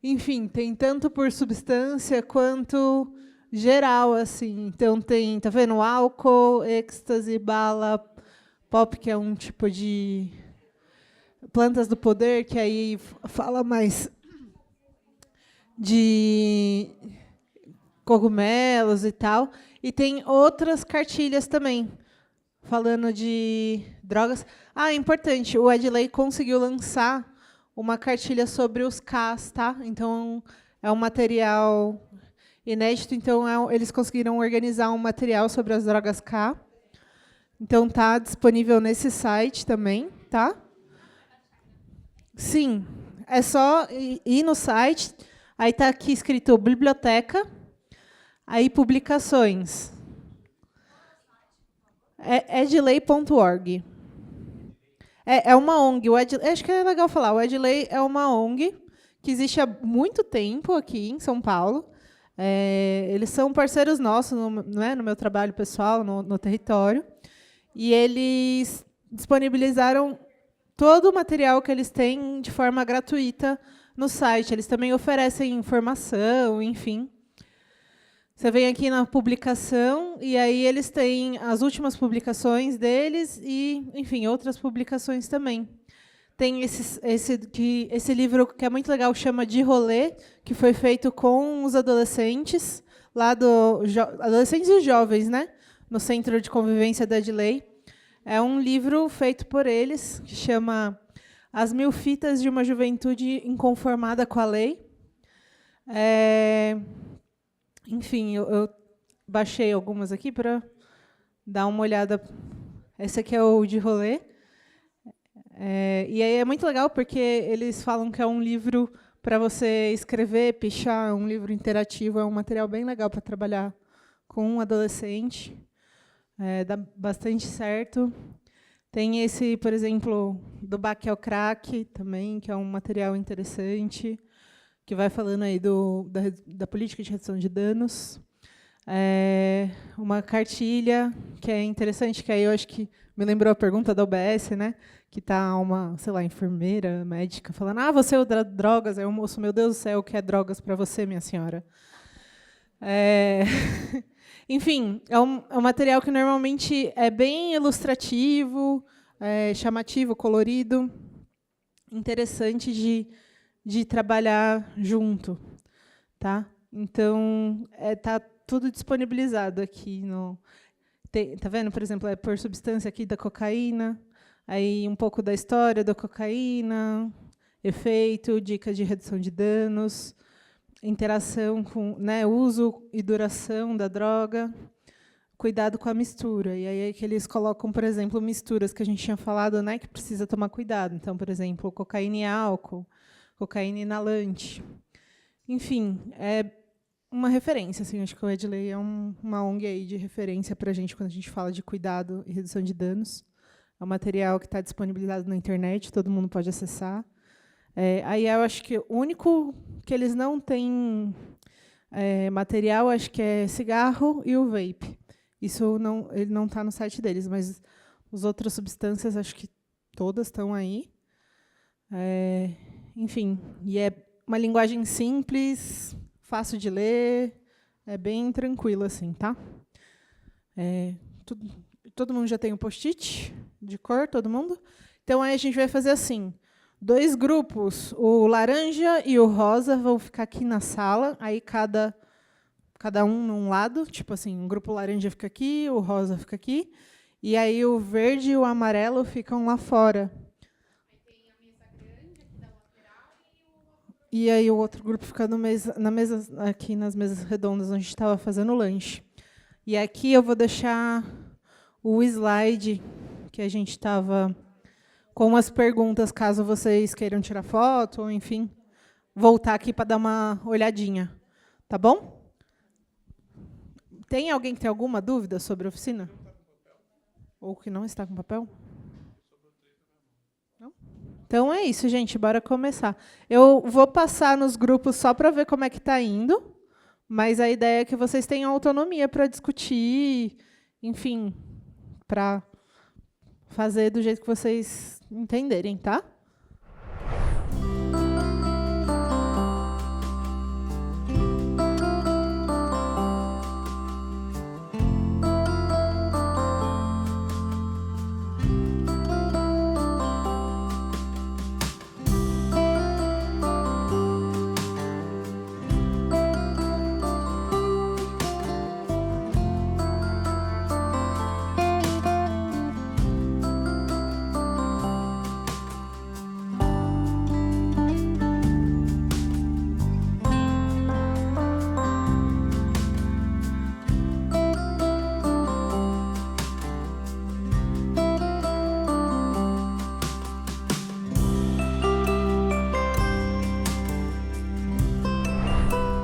Enfim, tem tanto por substância quanto geral, assim. Então tem, tá vendo? Álcool, êxtase, bala, pop, que é um tipo de plantas do poder, que aí fala mais de cogumelos e tal. E tem outras cartilhas também, falando de drogas. Importante, o Edilei conseguiu lançar uma cartilha sobre os Ks, tá? Então, é um material inédito, então eles conseguiram organizar um material sobre as drogas K. Então, está disponível nesse site também, tá? Sim, é só ir no site, aí está aqui escrito biblioteca, aí publicações. É edilei.org. É uma ONG. Acho que é legal falar. O Edilei é uma ONG que existe há muito tempo aqui em São Paulo. Eles são parceiros nossos no meu trabalho pessoal, no território. E eles disponibilizaram todo o material que eles têm de forma gratuita no site. Eles também oferecem informação, enfim. Você vem aqui na publicação, e aí eles têm as últimas publicações deles e, enfim, outras publicações também. Tem esse livro que é muito legal, chama De Rolê, que foi feito com os adolescentes, adolescentes e jovens, né? No Centro de Convivência da Edilei. É um livro feito por eles, que chama As 1000 Fitas de uma Juventude Inconformada com a Lei. Enfim, eu baixei algumas aqui para dar uma olhada. Esse aqui é o De Rolê. E aí é muito legal, porque eles falam que é um livro para você escrever, pichar, um livro interativo, é um material bem legal para trabalhar com um adolescente. Dá bastante certo. Tem esse, por exemplo, do Baque ao Crack, também, que é um material interessante, que vai falando aí da política de redução de danos. Uma cartilha que é interessante, que aí eu acho que me lembrou a pergunta da UBS, né? Que está uma, sei lá, enfermeira, médica, falando: você usa drogas? Aí o moço: meu Deus do céu, o que é drogas para você, minha senhora? Enfim, é um material que normalmente é bem ilustrativo, chamativo, colorido, interessante de trabalhar junto, tá? Então, tá tudo disponibilizado aqui no... Tá vendo, por exemplo, por substância aqui da cocaína, aí um pouco da história da cocaína, efeito, dica de redução de danos, interação com, né, uso e duração da droga, cuidado com a mistura. E aí é que eles colocam, por exemplo, misturas que a gente tinha falado, né, que precisa tomar cuidado. Então, por exemplo, cocaína e álcool, cocaína inalante. Enfim, é uma referência. Assim, acho que o Edley é uma ONG aí de referência para a gente quando a gente fala de cuidado e redução de danos. É um material que está disponibilizado na internet, todo mundo pode acessar. Aí eu acho que o único que eles não têm material, acho que é cigarro e o vape. Isso ele não está no site deles, mas as outras substâncias, acho que todas estão aí. Enfim, e é uma linguagem simples, fácil de ler, é bem tranquilo, assim, tá? Todo mundo já tem um post-it de cor, todo mundo? Então, aí a gente vai fazer assim, 2 grupos, o laranja e o rosa vão ficar aqui na sala, aí cada um num lado, tipo assim, um grupo laranja fica aqui, o rosa fica aqui, e aí o verde e o amarelo ficam lá fora. E aí o outro grupo fica aqui nas mesas redondas, onde a gente estava fazendo o lanche. E aqui eu vou deixar o slide que a gente estava com as perguntas, caso vocês queiram tirar foto, ou, enfim, voltar aqui para dar uma olhadinha. Tá bom? Tem alguém que tem alguma dúvida sobre a oficina? Ou que não está com papel? Não? Então é isso, gente. Bora começar. Eu vou passar nos grupos só para ver como é que está indo, mas a ideia é que vocês tenham autonomia para discutir, enfim, para fazer do jeito que vocês entenderem, tá?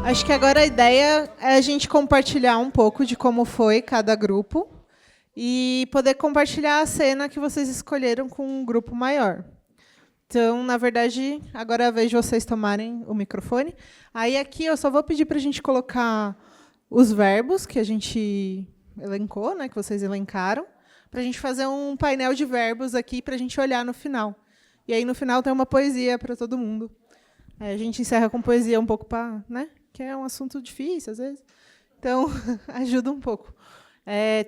Acho que agora a ideia é a gente compartilhar um pouco de como foi cada grupo e poder compartilhar a cena que vocês escolheram com um grupo maior. Então, na verdade, agora é a vez de vocês tomarem o microfone. Aí aqui eu só vou pedir para a gente colocar os verbos que a gente elencou, né, que vocês elencaram, para a gente fazer um painel de verbos aqui para a gente olhar no final. E aí, no final, tem uma poesia para todo mundo. A gente encerra com poesia um pouco para, né, que é um assunto difícil, às vezes. Então, ajuda um pouco.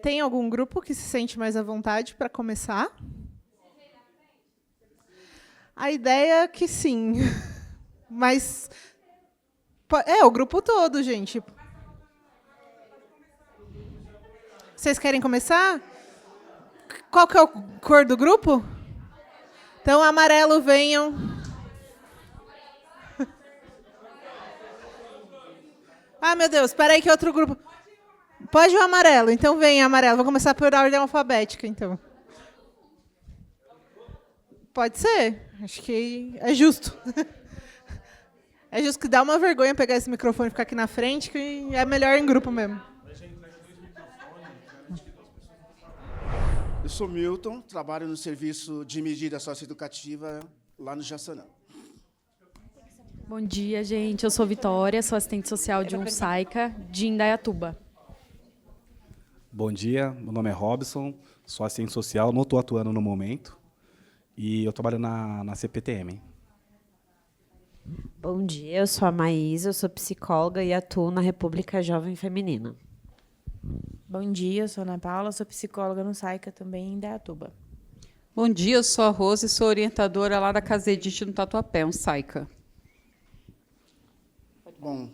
Tem algum grupo que se sente mais à vontade para começar? A ideia é que sim. Mas o grupo todo, gente. Vocês querem começar? Qual que é a cor do grupo? Então, amarelo, venham. Ah, meu Deus, espera aí que outro grupo... Pode o amarelo, então vem amarelo. Vou começar por ordem alfabética, então. Pode ser, acho que é justo. É justo que dá uma vergonha pegar esse microfone e ficar aqui na frente, que é melhor em grupo mesmo. Eu sou Milton, trabalho no serviço de medida socioeducativa lá no Jaçanã. Bom dia, gente. Eu sou Vitória, sou assistente social de SAICA de Indaiatuba. Bom dia, meu nome é Robson, sou assistente social, não estou atuando no momento, e eu trabalho na CPTM. Bom dia, eu sou a Maísa, eu sou psicóloga e atuo na República Jovem Feminina. Bom dia, eu sou a Ana Paula, sou psicóloga no SAICA também em Indaiatuba. Bom dia, eu sou a Rose e sou orientadora lá da Casa Edith no Tatuapé, um SAICA. Bom,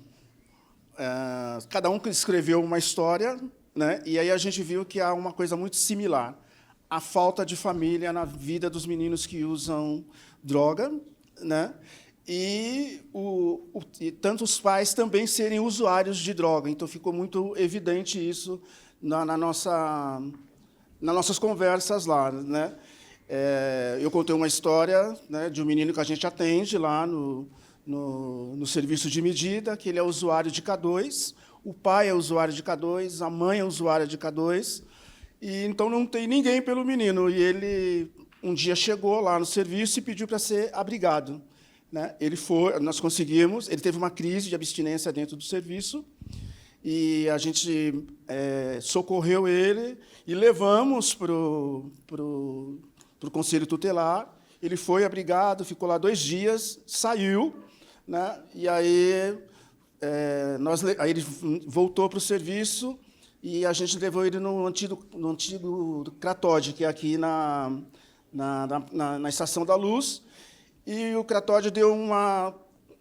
cada um escreveu uma história, né? E aí a gente viu que há uma coisa muito similar. A falta de família na vida dos meninos que usam droga, né? E tanto os pais também serem usuários de droga. Então, ficou muito evidente isso nas nossas conversas lá, né? Eu contei uma história, né, de um menino que a gente atende lá no serviço de medida, que ele é usuário de K2, o pai é usuário de K2, a mãe é usuária de K2, e então não tem ninguém pelo menino. E ele um dia chegou lá no serviço e pediu para ser abrigado, né? Nós conseguimos, ele teve uma crise de abstinência dentro do serviço, e a gente socorreu ele e levamos para o Conselho Tutelar. Ele foi abrigado, ficou lá 2 dias, saiu, né? E aí, aí ele voltou para o serviço e a gente levou ele no antigo Cratóide, que é aqui na Estação da Luz, e o Cratóide deu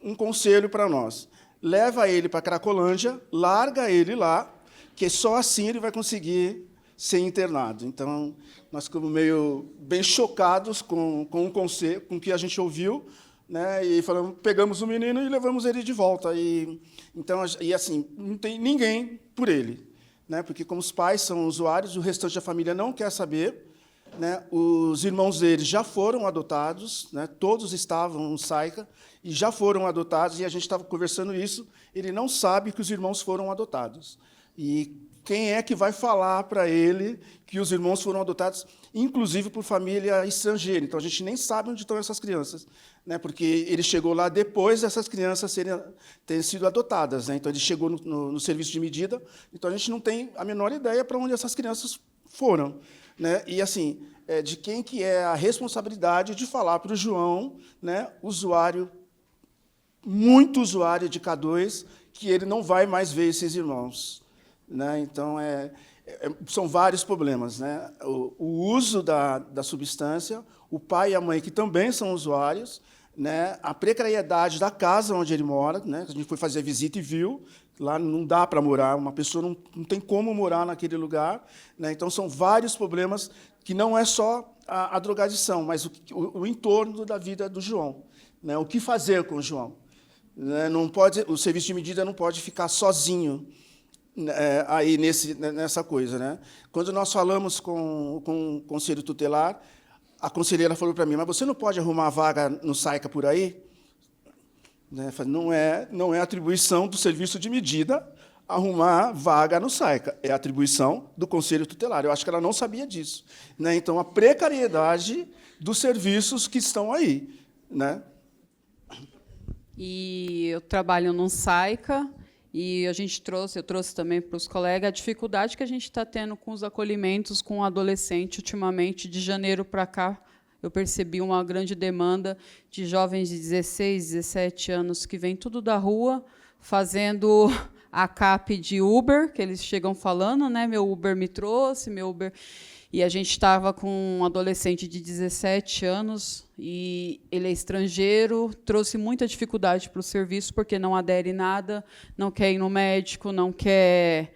um conselho para nós. Leva ele para Cracolândia, larga ele lá, que só assim ele vai conseguir ser internado. Então, nós ficamos bem chocados com o conselho, com o que a gente ouviu, né? E pegamos o menino e levamos ele de volta. Então, assim, não tem ninguém por ele, né? Porque como os pais são usuários, o restante da família não quer saber, né? Os irmãos dele já foram adotados, né? Todos estavam no SAICA e já foram adotados, e a gente estava conversando isso, ele não sabe que os irmãos foram adotados. E quem é que vai falar para ele que os irmãos foram adotados, inclusive por família estrangeira? Então, a gente nem sabe onde estão essas crianças, né? Porque ele chegou lá depois dessas crianças terem sido adotadas, né? Então, ele chegou no serviço de medida, então a gente não tem a menor ideia para onde essas crianças foram, né? E, assim, de quem que é a responsabilidade de falar para o João, né, muito usuário de K2, que ele não vai mais ver esses irmãos, né? Então, são vários problemas, né? O uso da substância, o pai e a mãe, que também são usuários, né? A precariedade da casa onde ele mora, né? A gente foi fazer a visita e viu, lá não dá para morar, uma pessoa não tem como morar naquele lugar, né? Então, são vários problemas que não é só a drogadição, mas o entorno da vida do João, né? O que fazer com o João? Né? O serviço de medida não pode ficar sozinho aí nessa coisa, né? Quando nós falamos com o Conselho Tutelar, a conselheira falou para mim: mas você não pode arrumar vaga no SAICA por aí? Né? Não é atribuição do serviço de medida arrumar vaga no SAICA, é atribuição do Conselho Tutelar. Eu acho que ela não sabia disso, né? Então, a precariedade dos serviços que estão aí, né? E eu trabalho num SAICA, e eu trouxe também para os colegas a dificuldade que a gente está tendo com os acolhimentos com o adolescente ultimamente. De janeiro para cá, eu percebi uma grande demanda de jovens de 16, 17 anos que vêm tudo da rua, fazendo a CAP de Uber, que eles chegam falando, né? Meu Uber me trouxe, meu Uber... E a gente estava com um adolescente de 17 anos, e ele é estrangeiro, trouxe muita dificuldade para o serviço, porque não adere nada, não quer ir no médico, não quer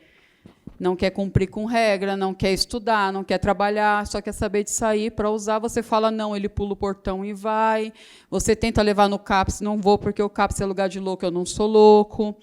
cumprir com regra, não quer estudar, não quer trabalhar, só quer saber de sair para usar. Você fala não, ele pula o portão e vai. Você tenta levar no CAPS, não vou, porque o CAPS é lugar de louco, eu não sou louco.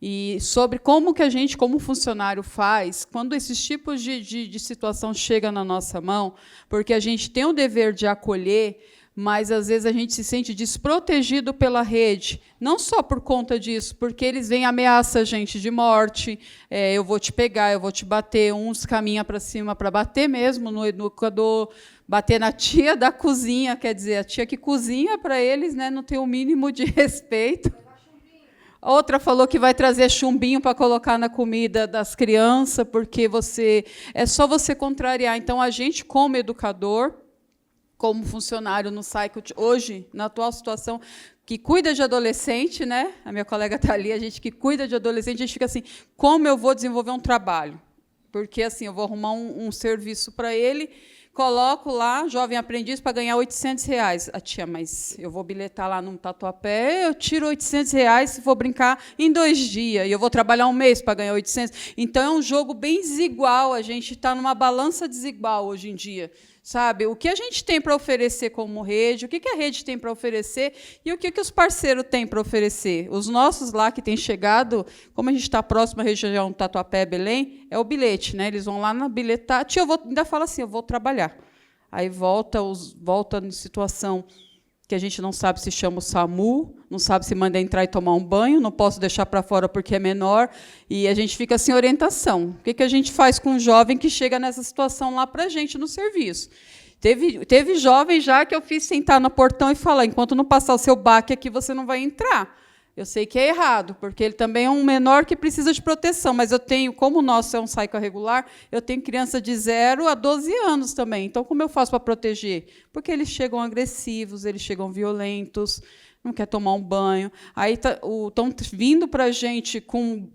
E sobre como que a gente, como funcionário, faz quando esses tipos de situação chegam na nossa mão, porque a gente tem o dever de acolher, mas, às vezes, a gente se sente desprotegido pela rede, não só por conta disso, porque eles vêm ameaçam a gente de morte, eu vou te pegar, eu vou te bater, uns caminham para cima para bater mesmo no educador, bater na tia da cozinha, quer dizer, a tia que cozinha para eles, né, não tem o mínimo de respeito. Outra falou que vai trazer chumbinho para colocar na comida das crianças, porque é só você contrariar. Então, a gente, como educador, como funcionário no SAICA, hoje, na atual situação, que cuida de adolescente, né? A minha colega está ali, a gente que cuida de adolescente, a gente fica assim, como eu vou desenvolver um trabalho? Porque assim, eu vou arrumar um serviço para ele, coloco lá, jovem aprendiz, para ganhar R$800. Ah, tia, mas eu vou bilhetar lá no Tatuapé, eu tiro R$800 se for brincar em 2 dias, e eu vou trabalhar um mês para ganhar 800. Então, é um jogo bem desigual, a gente está numa balança desigual hoje em dia. Sabe? O que a gente tem para oferecer como rede, o que a rede tem para oferecer e o que os parceiros têm para oferecer. Os nossos lá que têm chegado, como a gente está próximo à região do Tatuapé, Belém, é o bilhete, né? Eles vão lá na bilhetar. Tia, ainda fala assim, eu vou trabalhar. Aí volta em situação que a gente não sabe se chama o SAMU, não sabe se manda entrar e tomar um banho, não posso deixar para fora porque é menor, e a gente fica sem orientação. O que a gente faz com um jovem que chega nessa situação lá para a gente no serviço? Teve jovem já que eu fiz sentar no portão e falar, enquanto não passar o seu baque aqui, você não vai entrar. Eu sei que é errado, porque ele também é um menor que precisa de proteção, mas eu tenho, como o nosso é um SAICA regular, eu tenho criança de 0 a 12 anos também. Então, como eu faço para proteger? Porque eles chegam agressivos, eles chegam violentos, não quer tomar um banho. Aí estão vindo para a gente com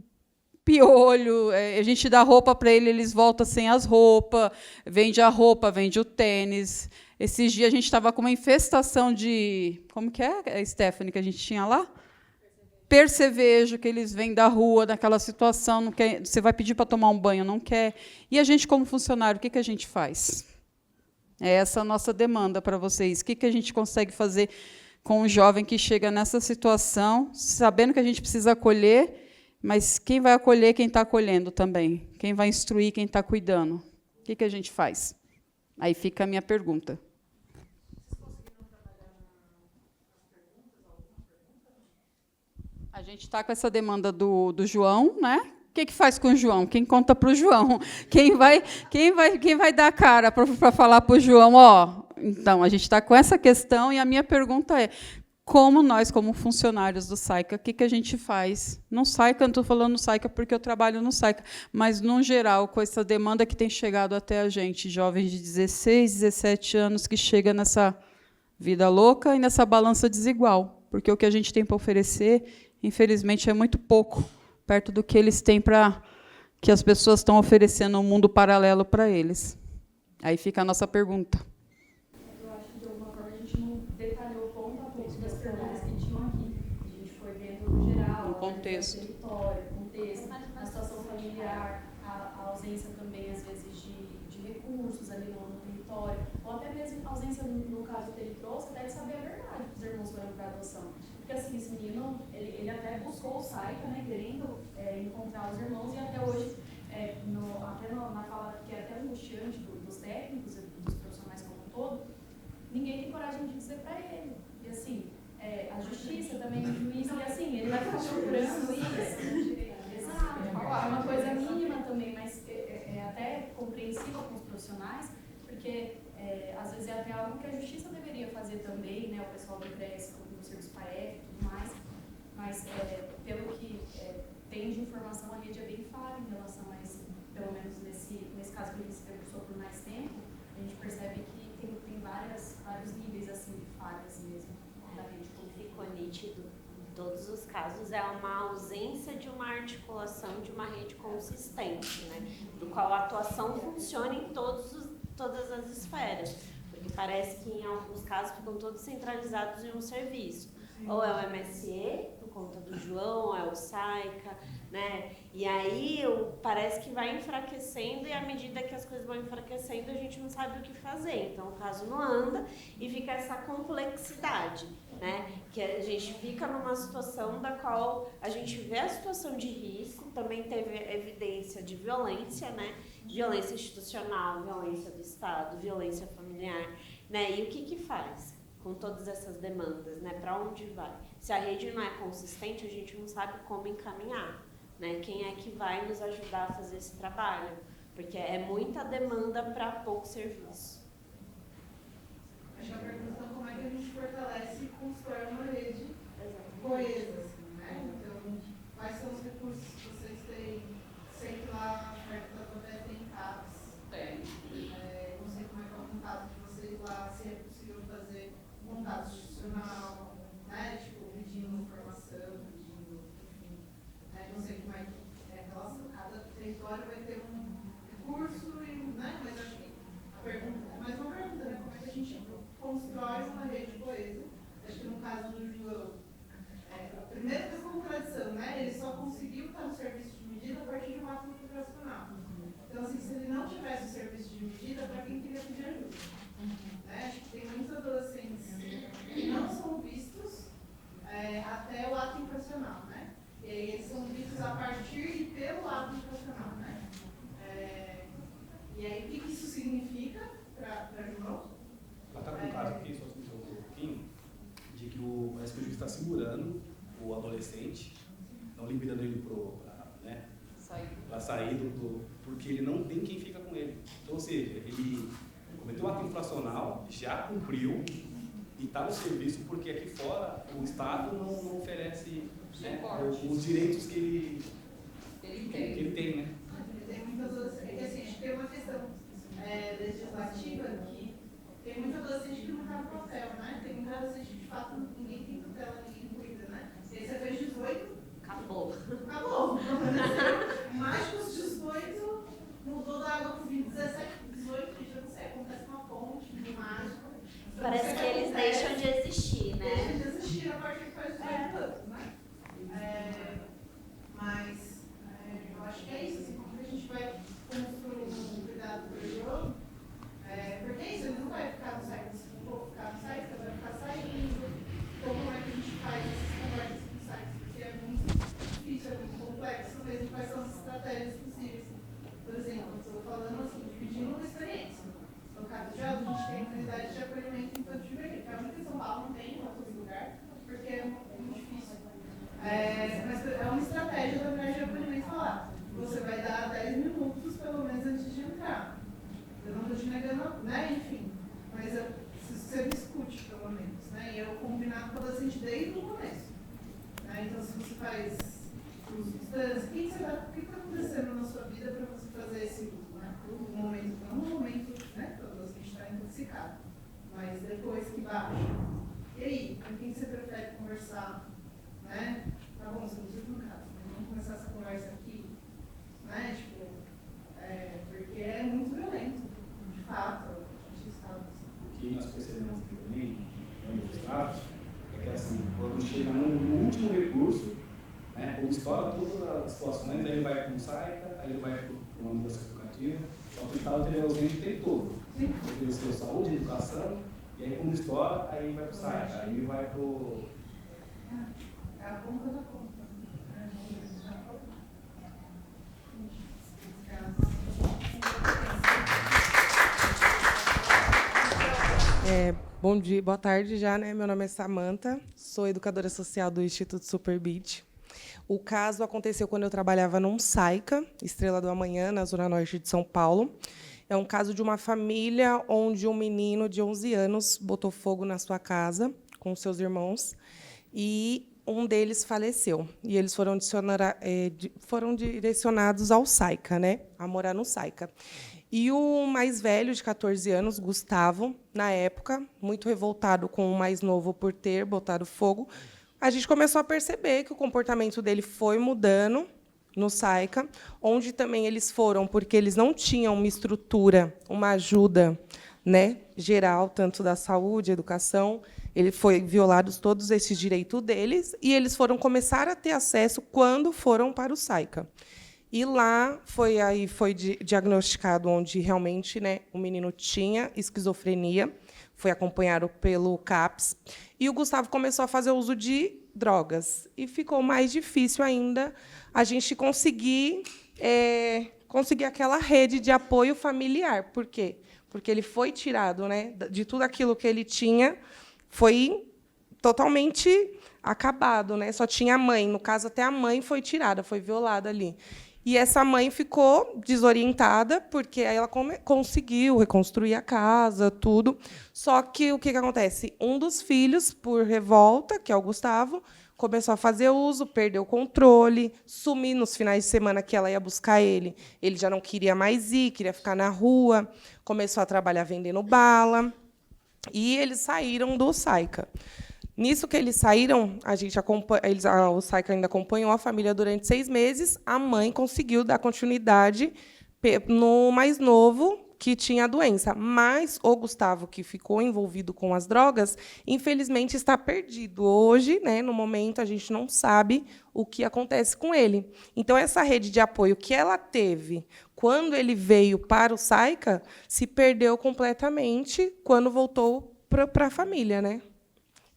piolho, a gente dá roupa para eles voltam sem as roupas, vende a roupa, vende o tênis. Esses dias a gente estava com uma infestação de... Como que é, Stephanie, que a gente tinha lá? Percevejo, que eles vêm da rua, daquela situação, não quer, você vai pedir para tomar um banho, não quer. E a gente, como funcionário, o que a gente faz? É essa a nossa demanda para vocês. O que a gente consegue fazer com um jovem que chega nessa situação, sabendo que a gente precisa acolher, mas quem vai acolher quem está acolhendo também? Quem vai instruir quem está cuidando? O que a gente faz? Aí fica a minha pergunta. A gente está com essa demanda do João, né? O que faz com o João? Quem conta para o João? Quem vai dar a cara para falar para o João? Então, a gente está com essa questão e a minha pergunta é, como nós, como funcionários do SAICA, o que a gente faz? No SAICA, não estou falando no SAICA porque eu trabalho no SAICA, mas, no geral, com essa demanda que tem chegado até a gente, jovens de 16, 17 anos, que chega nessa vida louca e nessa balança desigual, porque o que a gente tem para oferecer, infelizmente, é muito pouco, perto do que eles têm que as pessoas estão oferecendo um mundo paralelo para eles. Aí fica a nossa pergunta. Eu acho que, de alguma forma, a gente não detalhou ponto a ponto das perguntas que tinham aqui. A gente foi vendo no geral, no contexto. Território, contexto, a situação familiar, a ausência também, às vezes, de recursos ali no território, ou até mesmo a ausência, no caso que ele trouxe, até de saber a verdade que os irmãos foram para adoção. Porque, assim, esse menino, ele até buscou o SAICA, né, querendo encontrar os irmãos, e até hoje, até na fala que é até angustiante dos técnicos, dos profissionais como um todo, ninguém tem coragem de dizer para ele. E, assim, a justiça também, o juiz, e assim, ele vai ficar procurando isso. Exato. É uma coisa mínima também, mas é até compreensível com os profissionais, porque, às vezes, é até algo que a justiça deveria fazer também, né, o pessoal do CRES, do Serviço PAEF e tudo mais, mas, pelo que tem de informação, a rede é bem falha em relação a esse, pelo menos nesse caso que ele se debruçou por mais tempo, a gente percebe que tem vários níveis assim, de falhas mesmo da rede. O que ficou nítido em todos os casos é uma ausência de uma articulação de uma rede consistente, né? Do qual a atuação funciona em todas as esferas, porque parece que em alguns casos ficam todos centralizados em um serviço. Ou é o MSE, por conta do João, ou é o SAICA, né? E aí parece que vai enfraquecendo, e à medida que as coisas vão enfraquecendo, a gente não sabe o que fazer. Então, o caso não anda e fica essa complexidade, né? Que a gente fica numa situação da qual a gente vê a situação de risco, também teve evidência de violência, né? Violência institucional, violência do Estado, violência familiar, né? E o que faz com todas essas demandas, né? Para onde vai? Se a rede não é consistente, a gente não sabe como encaminhar, né? Quem é que vai nos ajudar a fazer esse trabalho? Porque é muita demanda para pouco serviço. Acho que a pergunta é como é que a gente fortalece e constrói uma rede coesa, assim, né? Então, quais são os recursos que vocês têm? Sei que lá perto da Tatuapé tem CAPS. Não sei como é que é o contato de vocês lá, se é possível fazer contato institucional, né? Tipo, pedindo informação, enfim. Não sei como é que é a relação. Cada território vai ter um recurso, né? Mas acho que a pergunta é mais ato infracional. Então, assim, se ele não tivesse o serviço de medida, para quem queria pedir ajuda. Né? Acho que tem muitos adolescentes que não são vistos até o ato infracional, né? E aí eles são vistos a partir e pelo ato infracional, né? E aí, o que isso significa para João? Ela está com um caso aqui, só se me um pouquinho, de que parece que o juiz está segurando o adolescente, não liberando ele para sair porque ele não tem quem fica com ele. Então, ou seja, ele cometeu um ato infracional, já cumpriu e está no serviço porque aqui fora o Estado não oferece, né, os direitos que ele tem, né? Tem muitas adolescentes, assim, acho que tem uma questão legislativa que tem muito adolescente que não está no papel, né? Tem muito adolescente que, de fato, ninguém tem tutela, ninguém cuida, né? E aí você fez 18, Acabou. Acabou. Mais que os 18, mudou da água para o vinho. 17, 18, já não sei, acontece uma ponte de mágica. Parece que eles deixam de existir, né? Deixam de existir a partir que faz 18 anos, né? Mas eu acho que é isso, assim, como que a gente vai construir um cuidado pelo jogo, porque é isso, ele não vai ficar no site, se não for ficar no site, ele vai ficar saindo. Então, como é que a gente faz essas conversas com sites? Porque é muito difícil, é muito complexo mesmo, quais são as estratégias possíveis. Por exemplo, eu estou falando assim, dividindo uma experiência. No caso de Aldo, a gente tem unidade de acolhimento infantil juvenil, que é a única em São Paulo, não tem em outros lugares, porque é muito difícil. Mas é uma estratégia da unidade de acolhimento falar. Você vai dar 10 minutos, pelo menos, antes de entrar. Eu não estou te negando, né? Enfim. Mas você discute, pelo menos. Né? E eu combinado com o adolescente desde o começo. Né? Então, se você faz uso de substância, o que está acontecendo na sua vida para você fazer esse uso? Né? No momento, não no momento, né? Quando você está intoxicado, mas depois que baixa. E aí, com quem você prefere conversar? Né? Tá bom, você não precisa no caso, mas vamos começar essa conversa aqui. Né? Tipo, porque é muito violento, de fato. A gente sabe. O que nós percebemos também, nos estados, é que assim, quando chega no último recurso, né, quando estoura todas as situações, aí ele vai para o SAICA, aí ele vai para uma mudança educativa, só que o Estado anteriormente tem todo. Ofereceu saúde, educação, e aí quando estoura, aí vai para o SAICA, aí ele vai para o... É a ponta da ponta. Bom dia, boa tarde já, né? Meu nome é Samantha, sou educadora social do Instituto Superbeat. O caso aconteceu quando eu trabalhava num SAICA, Estrela do Amanhã, na Zona Norte de São Paulo. É um caso de uma família onde um menino de 11 anos botou fogo na sua casa com seus irmãos e um deles faleceu. E eles foram direcionados ao SAICA, né? A morar no SAICA. E o mais velho, de 14 anos, Gustavo, na época, muito revoltado com o mais novo por ter botado fogo, a gente começou a perceber que o comportamento dele foi mudando no SAICA, onde também eles foram porque eles não tinham uma estrutura, uma ajuda, né, geral, tanto da saúde, educação. Ele foi violados todos esses direitos deles e eles foram começar a ter acesso quando foram para o SAICA. E lá foi diagnosticado onde realmente, né, o menino tinha esquizofrenia, foi acompanhado pelo CAPS, e o Gustavo começou a fazer uso de drogas. E ficou mais difícil ainda a gente conseguir aquela rede de apoio familiar. Por quê? Porque ele foi tirado, né, de tudo aquilo que ele tinha, foi totalmente acabado, né? Só tinha a mãe. No caso, até a mãe foi tirada, foi violada ali. E essa mãe ficou desorientada, porque aí ela conseguiu reconstruir a casa, tudo. Só que o que acontece? Um dos filhos, por revolta, que é o Gustavo, começou a fazer uso, perdeu o controle, sumir nos finais de semana que ela ia buscar ele. Ele já não queria mais ir, queria ficar na rua, começou a trabalhar vendendo bala. E eles saíram do SAICA. Nisso que eles saíram, o SAICA ainda acompanhou a família durante 6 meses. A mãe conseguiu dar continuidade no mais novo, que tinha a doença. Mas o Gustavo, que ficou envolvido com as drogas, infelizmente está perdido. Hoje, né, no momento, a gente não sabe o que acontece com ele. Então, essa rede de apoio que ela teve quando ele veio para o SAICA se perdeu completamente quando voltou para a família, né?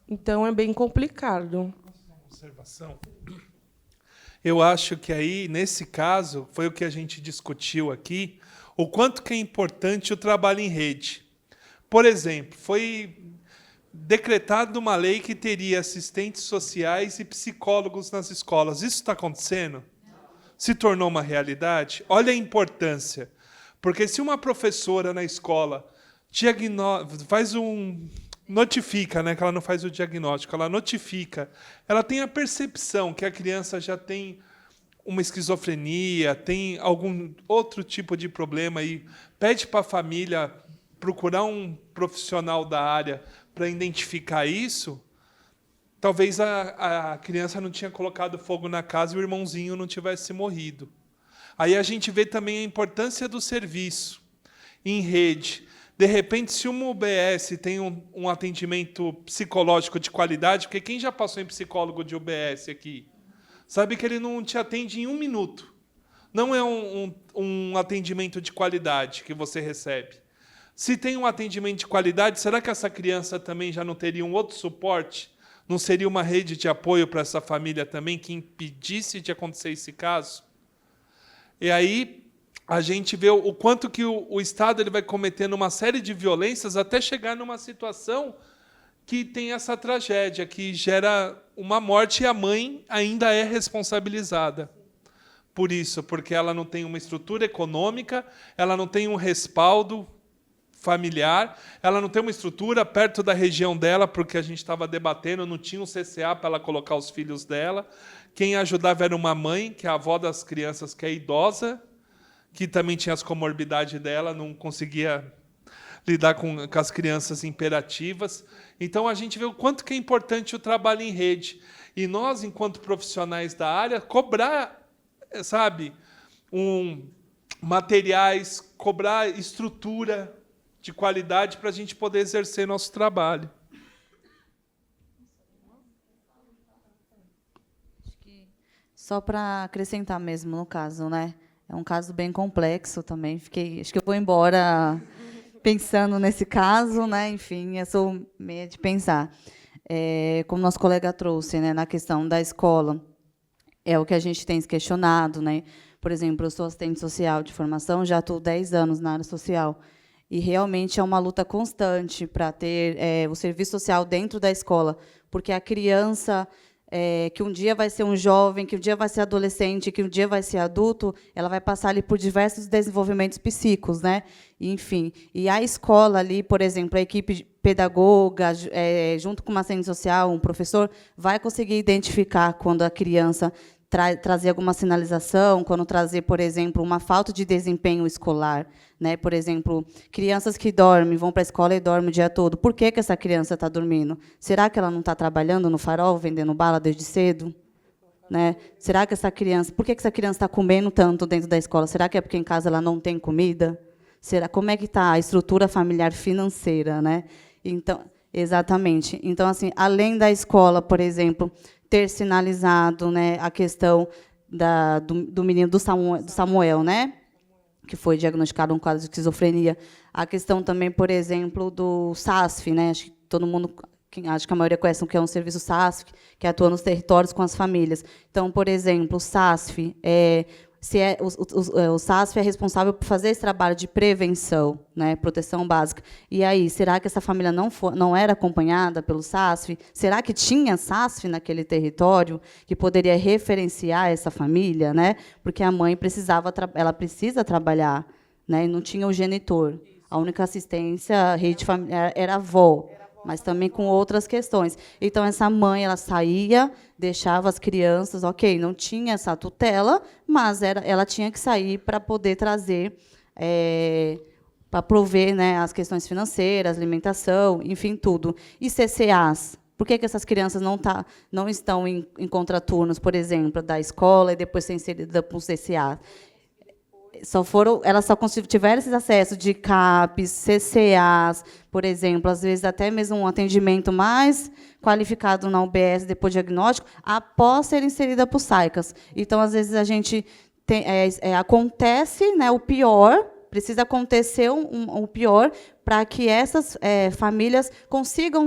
Então, é bem complicado. Observação. Eu acho que aí, nesse caso, foi o que a gente discutiu aqui, o quanto que é importante o trabalho em rede. Por exemplo, foi decretada uma lei que teria assistentes sociais e psicólogos nas escolas. Isso está acontecendo? Se tornou uma realidade? Olha a importância. Porque se uma professora na escola notifica, né, que ela não faz o diagnóstico, ela notifica, ela tem a percepção que a criança já tem uma esquizofrenia, tem algum outro tipo de problema e pede para a família procurar um profissional da área para identificar isso, talvez a criança não tinha colocado fogo na casa e o irmãozinho não tivesse morrido. Aí a gente vê também a importância do serviço em rede. De repente, se uma UBS tem um atendimento psicológico de qualidade, porque quem já passou em psicólogo de UBS aqui, sabe que ele não te atende em 1 minuto. Não é um atendimento de qualidade que você recebe. Se tem um atendimento de qualidade, será que essa criança também já não teria um outro suporte? Não seria uma rede de apoio para essa família também que impedisse de acontecer esse caso? E aí a gente vê o quanto que o Estado ele vai cometendo uma série de violências até chegar numa situação que tem essa tragédia, que gera uma morte e a mãe ainda é responsabilizada por isso, porque ela não tem uma estrutura econômica, ela não tem um respaldo familiar, ela não tem uma estrutura perto da região dela, porque a gente estava debatendo, não tinha um CCA para ela colocar os filhos dela. Quem ajudava era uma mãe, que é a avó das crianças, que é idosa, que também tinha as comorbidades dela, não conseguia lidar com as crianças imperativas. Então, a gente vê o quanto que é importante o trabalho em rede. E nós, enquanto profissionais da área, cobrar, sabe, materiais, cobrar estrutura de qualidade para a gente poder exercer nosso trabalho. Só para acrescentar mesmo no caso, né? É um caso bem complexo também. Acho que eu vou embora pensando nesse caso, né? Enfim, eu sou meia de pensar. Como nosso colega trouxe, né, na questão da escola, é o que a gente tem se questionado, né? Por exemplo, eu sou assistente social de formação, já estou 10 anos na área social. E realmente é uma luta constante para ter o serviço social dentro da escola, porque a criança, que um dia vai ser um jovem, que um dia vai ser adolescente, que um dia vai ser adulto, ela vai passar ali por diversos desenvolvimentos psíquicos, né? Enfim, e a escola ali, por exemplo, a equipe pedagoga, junto com uma assistente social, um professor, vai conseguir identificar quando a criança trazer alguma sinalização, quando trazer, por exemplo, uma falta de desempenho escolar, né? Por exemplo, crianças que dormem, vão para a escola e dormem o dia todo. Por que essa criança está dormindo? Será que ela não está trabalhando no farol, vendendo bala desde cedo? Né? Será que essa criança... Por que essa criança está comendo tanto dentro da escola? Será que é porque em casa ela não tem comida? Como é que está a estrutura familiar financeira, né? Então, exatamente. Então, assim, além da escola, por exemplo, ter sinalizado, né, a questão do menino do Samuel, né, que foi diagnosticado um quadro de esquizofrenia, a questão também, por exemplo, do SASF, né, acho que todo mundo, acho que a maioria conhece, que é um serviço SASF, que atua nos territórios com as famílias. Então, por exemplo, o SASF o SASF é responsável por fazer esse trabalho de prevenção, né, proteção básica. E aí, será que essa família não era acompanhada pelo SASF? Será que tinha SASF naquele território que poderia referenciar essa família, né? Porque a mãe ela precisa trabalhar, né, e não tinha o genitor. A única assistência, a rede familiar, era a avó, mas também com outras questões. Então, essa mãe, ela saía, deixava as crianças, ok, não tinha essa tutela, mas ela tinha que sair para poder trazer, para prover, né, as questões financeiras, alimentação, enfim, tudo. E CCAs? Por que essas crianças não estão em contraturnos, por exemplo, da escola e depois ser inserida para o CCA? elas só tiveram esses acessos de CAPs, CCAs, por exemplo, às vezes até mesmo um atendimento mais qualificado na UBS depois do diagnóstico, após ser inserida por SAICAS. Então, às vezes, a gente acontece, né, o pior, precisa acontecer o pior para que essas famílias consigam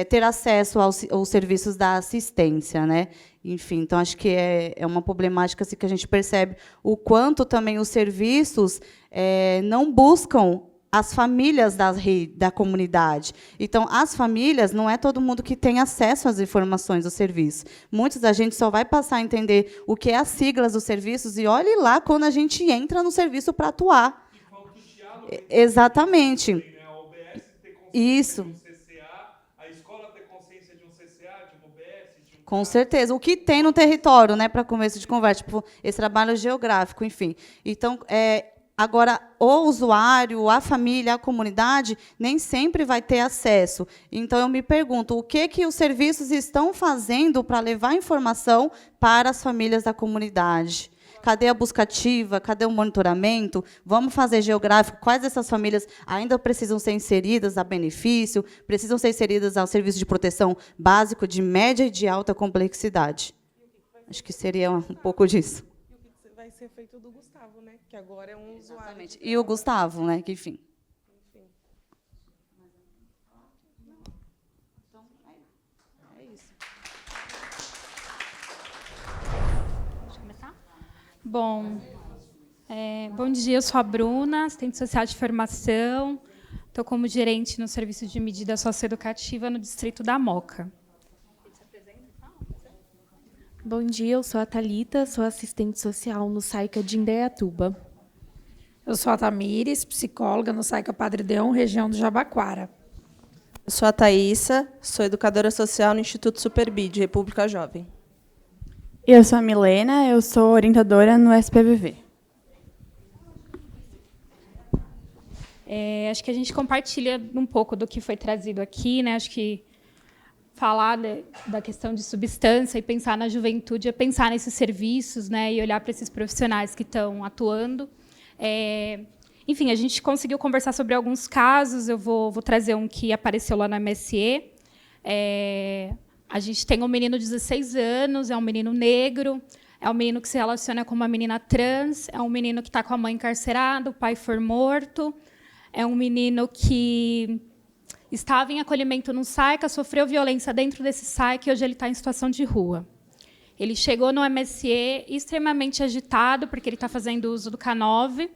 ter acesso aos serviços da assistência, né? Enfim, então acho que é uma problemática assim, que a gente percebe o quanto também os serviços não buscam as famílias da comunidade. Então, as famílias, não é todo mundo que tem acesso às informações do serviço. Muitos da gente só vai passar a entender o que é as siglas dos serviços e olhe lá quando a gente entra no serviço para atuar. Exatamente. A OBS ter consciência Isso. de um CCA, a escola ter consciência de um CCA, de uma OBS. Com certeza. O que tem no território, né, para começo de conversa, tipo, esse trabalho geográfico, enfim. Então, agora, o usuário, a família, a comunidade, nem sempre vai ter acesso. Então, eu me pergunto, o que os serviços estão fazendo para levar informação para as famílias da comunidade? Cadê a busca ativa? Cadê o monitoramento? Vamos fazer geográfico. Quais dessas famílias ainda precisam ser inseridas a benefício? Precisam ser inseridas ao serviço de proteção básico de média e de alta complexidade? Acho que seria um pouco disso. E o que vai ser feito do Gustavo, né? Que agora é um usuário. Exatamente. E o Gustavo, né? Que, enfim. Então, é isso. Pode começar? Bom, bom dia, eu sou a Bruna, assistente social de formação. Estou como gerente no serviço de medida socioeducativa no distrito da Moca. Bom dia, eu sou a Thalita, sou assistente social no SAICA de Indaiatuba. Eu sou a Tamires, psicóloga no SAICA Padre Deon, região do Jabaquara. Eu sou a Thaísa, sou educadora social no Instituto Superbid, República Jovem. Eu sou a Milena, eu sou orientadora no SPVV. Acho que a gente compartilha um pouco do que foi trazido aqui, né? Acho que falar da questão de substância e pensar na juventude é pensar nesses serviços, né? E olhar para esses profissionais que estão atuando. Enfim, a gente conseguiu conversar sobre alguns casos. Eu vou trazer um que apareceu lá na MSE. A gente tem um menino de 16 anos, é um menino negro, é um menino que se relaciona com uma menina trans, é um menino que está com a mãe encarcerada, o pai foi morto, é um menino que estava em acolhimento no SAICA, sofreu violência dentro desse SAICA e hoje ele está em situação de rua. Ele chegou no MSE extremamente agitado, porque ele está fazendo uso do K9.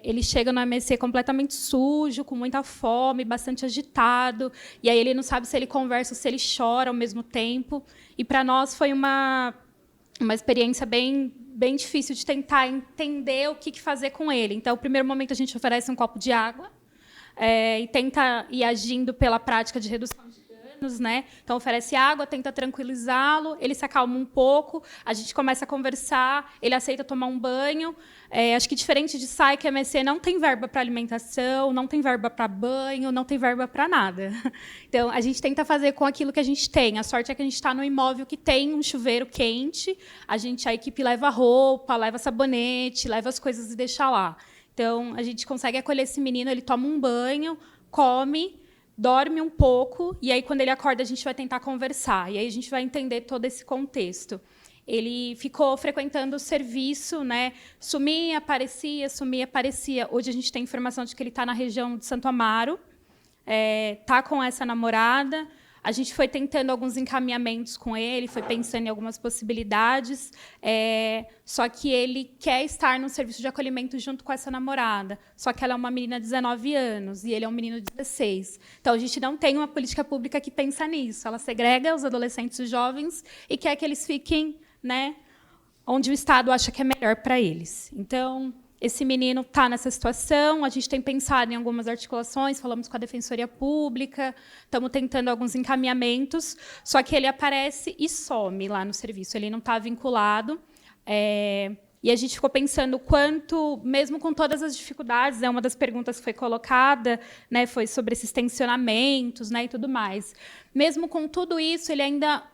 Ele chega no MSE completamente sujo, com muita fome, bastante agitado, e aí ele não sabe se ele conversa ou se ele chora ao mesmo tempo. E, para nós, foi uma experiência bem difícil de tentar entender o que fazer com ele. Então, no primeiro momento, a gente oferece um copo de água e tenta ir agindo pela prática de redução de danos, né? Então, oferece água, tenta tranquilizá-lo, ele se acalma um pouco, a gente começa a conversar, ele aceita tomar um banho. Acho que, diferente de SAICA, a MSE não tem verba para alimentação, não tem verba para banho, não tem verba para nada. Então, a gente tenta fazer com aquilo que a gente tem. A sorte é que a gente está no imóvel que tem um chuveiro quente, a equipe leva roupa, leva sabonete, leva as coisas e deixa lá. Então, a gente consegue acolher esse menino, ele toma um banho, come, dorme um pouco, e aí, quando ele acorda, a gente vai tentar conversar. E aí a gente vai entender todo esse contexto. Ele ficou frequentando o serviço, né? Sumia, aparecia, sumia, aparecia. Hoje a gente tem informação de que ele está na região de Santo Amaro, está com essa namorada. A gente foi tentando alguns encaminhamentos com ele, foi pensando em algumas possibilidades, só que ele quer estar no serviço de acolhimento junto com essa namorada. Só que ela é uma menina de 19 anos e ele é um menino de 16. Então, a gente não tem uma política pública que pensa nisso. Ela segrega os adolescentes e jovens e quer que eles fiquem, né, onde o Estado acha que é melhor para eles. Então, esse menino está nessa situação, a gente tem pensado em algumas articulações, falamos com a Defensoria Pública, estamos tentando alguns encaminhamentos, só que ele aparece e some lá no serviço, ele não está vinculado. E a gente ficou pensando quanto, mesmo com todas as dificuldades, uma das perguntas que foi colocada, né, foi sobre esses tensionamentos, né, e tudo mais. Mesmo com tudo isso, ele ainda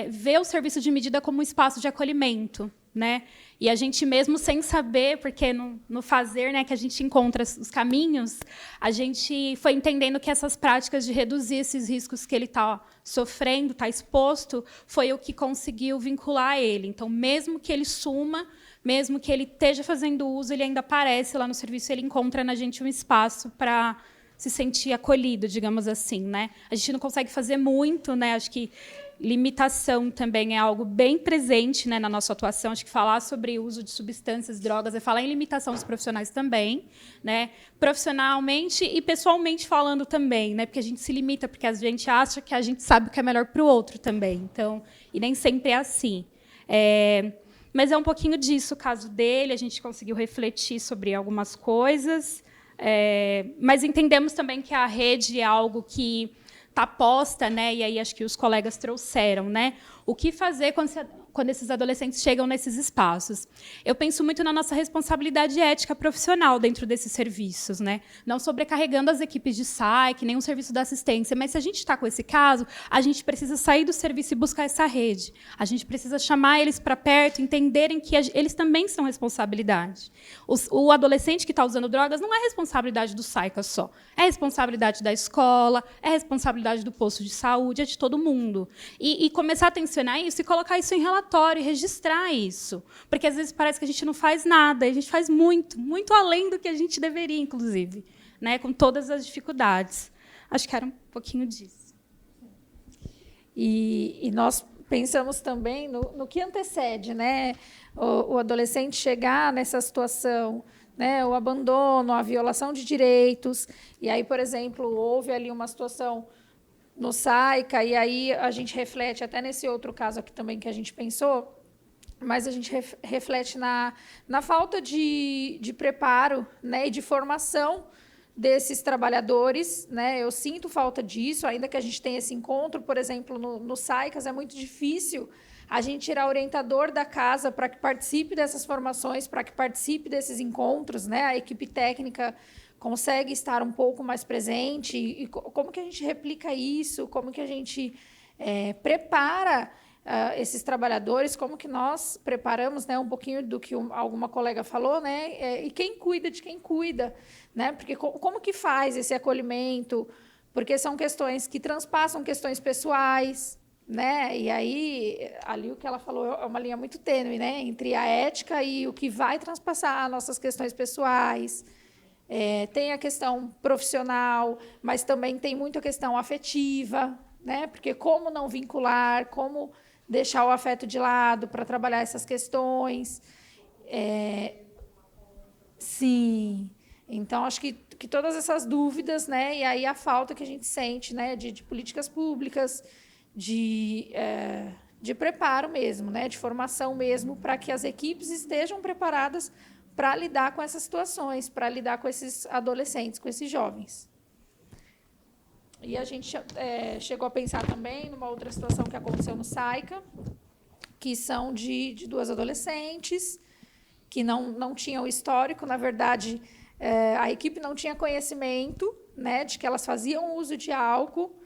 vê o serviço de medida como um espaço de acolhimento. né? E a gente mesmo sem saber, porque no fazer, né, que a gente encontra os caminhos, a gente foi entendendo que essas práticas de reduzir esses riscos que ele está sofrendo, está exposto, foi o que conseguiu vincular ele. Então, mesmo que ele suma, mesmo que ele esteja fazendo uso, ele ainda aparece lá no serviço, ele encontra na gente um espaço para se sentir acolhido, digamos assim, né? A gente não consegue fazer muito, né? Acho que limitação também é algo bem presente, né, na nossa atuação. Acho que falar sobre o uso de substâncias, drogas, é falar em limitação dos profissionais também, né, profissionalmente e pessoalmente falando também, né, porque a gente se limita, porque a gente acha que a gente sabe o que é melhor para o outro também. Então, e nem sempre é assim. Mas é um pouquinho disso o caso dele, a gente conseguiu refletir sobre algumas coisas, mas entendemos também que a rede é algo que está posta, né? E aí acho que os colegas trouxeram, né? O que fazer quando esses adolescentes chegam nesses espaços? Eu penso muito na nossa responsabilidade ética profissional dentro desses serviços, né? Não sobrecarregando as equipes de SAIC, nem o serviço da assistência, mas se a gente está com esse caso, a gente precisa sair do serviço e buscar essa rede. A gente precisa chamar eles para perto, entenderem que eles também são responsabilidade. O adolescente que está usando drogas não é responsabilidade do SAICA só. É responsabilidade da escola, é responsabilidade do posto de saúde, é de todo mundo. E começar a tensionar isso e colocar isso em relatório e registrar isso. Porque, às vezes, parece que a gente não faz nada, e a gente faz muito, muito além do que a gente deveria, inclusive, né, com todas as dificuldades. Acho que era um pouquinho disso. E nós pensamos também no que antecede, né, o adolescente chegar nessa situação, né, o abandono, a violação de direitos. E aí, por exemplo, houve ali uma situação no SAICA, e aí a gente reflete, até nesse outro caso aqui também que a gente pensou, mas a gente reflete na falta de preparo, né, e de formação desses trabalhadores, né? Eu sinto falta disso, ainda que a gente tenha esse encontro, por exemplo, no SAICAS, é muito difícil a gente tirar orientador da casa para que participe dessas formações, para que participe desses encontros, né? A equipe técnica consegue estar um pouco mais presente. E como que a gente replica isso? Como que a gente prepara esses trabalhadores? Como que nós preparamos, né, um pouquinho do que alguma colega falou, né? E quem cuida de quem cuida, né? Porque como que faz esse acolhimento? Porque são questões que transpassam questões pessoais, né? E aí, ali o que ela falou é uma linha muito tênue, né? Entre a ética e o que vai transpassar nossas questões pessoais. Tem a questão profissional, mas também tem muito a questão afetiva, né? Porque como não vincular, como deixar o afeto de lado para trabalhar essas questões. Sim. Então, acho que todas essas dúvidas, né? E aí a falta que a gente sente, né, de políticas públicas, de preparo mesmo, né, de formação mesmo, para que as equipes estejam preparadas para lidar com essas situações, para lidar com esses adolescentes, com esses jovens. E a gente chegou a pensar também numa outra situação que aconteceu no SAICA, que são de duas adolescentes que não tinham histórico, na verdade, a equipe não tinha conhecimento, né, de que elas faziam uso de álcool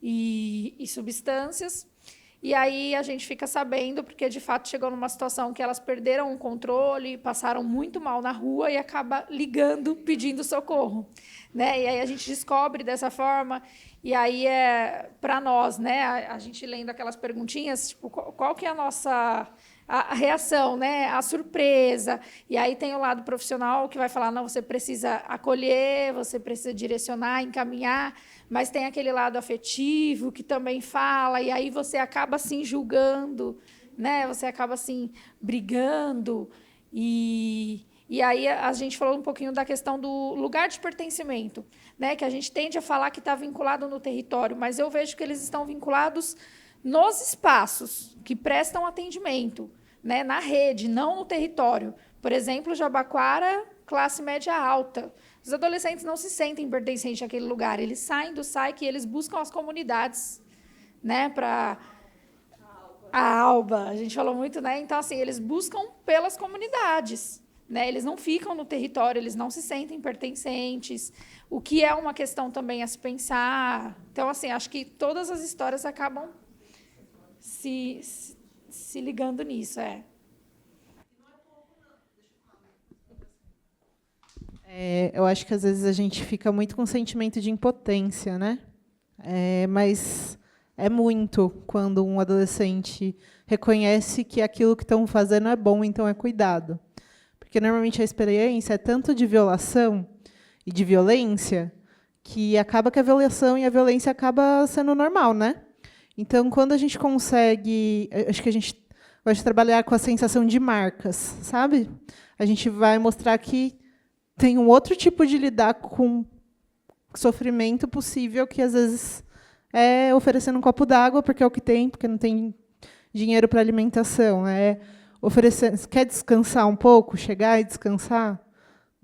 e substâncias. E aí a gente fica sabendo, porque de fato chegou numa situação que elas perderam o controle, passaram muito mal na rua e acaba ligando, pedindo socorro, né? E aí a gente descobre dessa forma, e aí para nós, né? A gente lendo aquelas perguntinhas, tipo, qual que é a nossa a reação, né? A surpresa. E aí tem o lado profissional que vai falar, não, você precisa acolher, você precisa direcionar, encaminhar, mas tem aquele lado afetivo que também fala, e aí você acaba assim julgando, né? Você acaba assim brigando. E aí a gente falou um pouquinho da questão do lugar de pertencimento, né? Que a gente tende a falar que está vinculado no território, mas eu vejo que eles estão vinculados nos espaços que prestam atendimento, né? Na rede, não no território. Por exemplo, Jabaquara, classe média alta. Os adolescentes não se sentem pertencentes àquele lugar. Eles saem do SAIC e eles buscam as comunidades, né? Para a ALBA, a gente falou muito, né? Então, assim, eles buscam pelas comunidades, né? Eles não ficam no território, eles não se sentem pertencentes, o que é uma questão também a se pensar. Então, assim, acho que todas as histórias acabam se ligando nisso, Eu acho que às vezes a gente fica muito com sentimento de impotência, né? Mas é muito quando um adolescente reconhece que aquilo que estão fazendo é bom, então é cuidado. Porque normalmente a experiência é tanto de violação e de violência que acaba que a violação e a violência acaba sendo normal, né? Então, quando a gente consegue, acho que a gente gosta de trabalhar com a sensação de marcas, sabe? A gente vai mostrar que tem um outro tipo de lidar com sofrimento possível, que às vezes é oferecendo um copo d'água, porque é o que tem, porque não tem dinheiro para alimentação. Oferecer, quer descansar um pouco, chegar e descansar?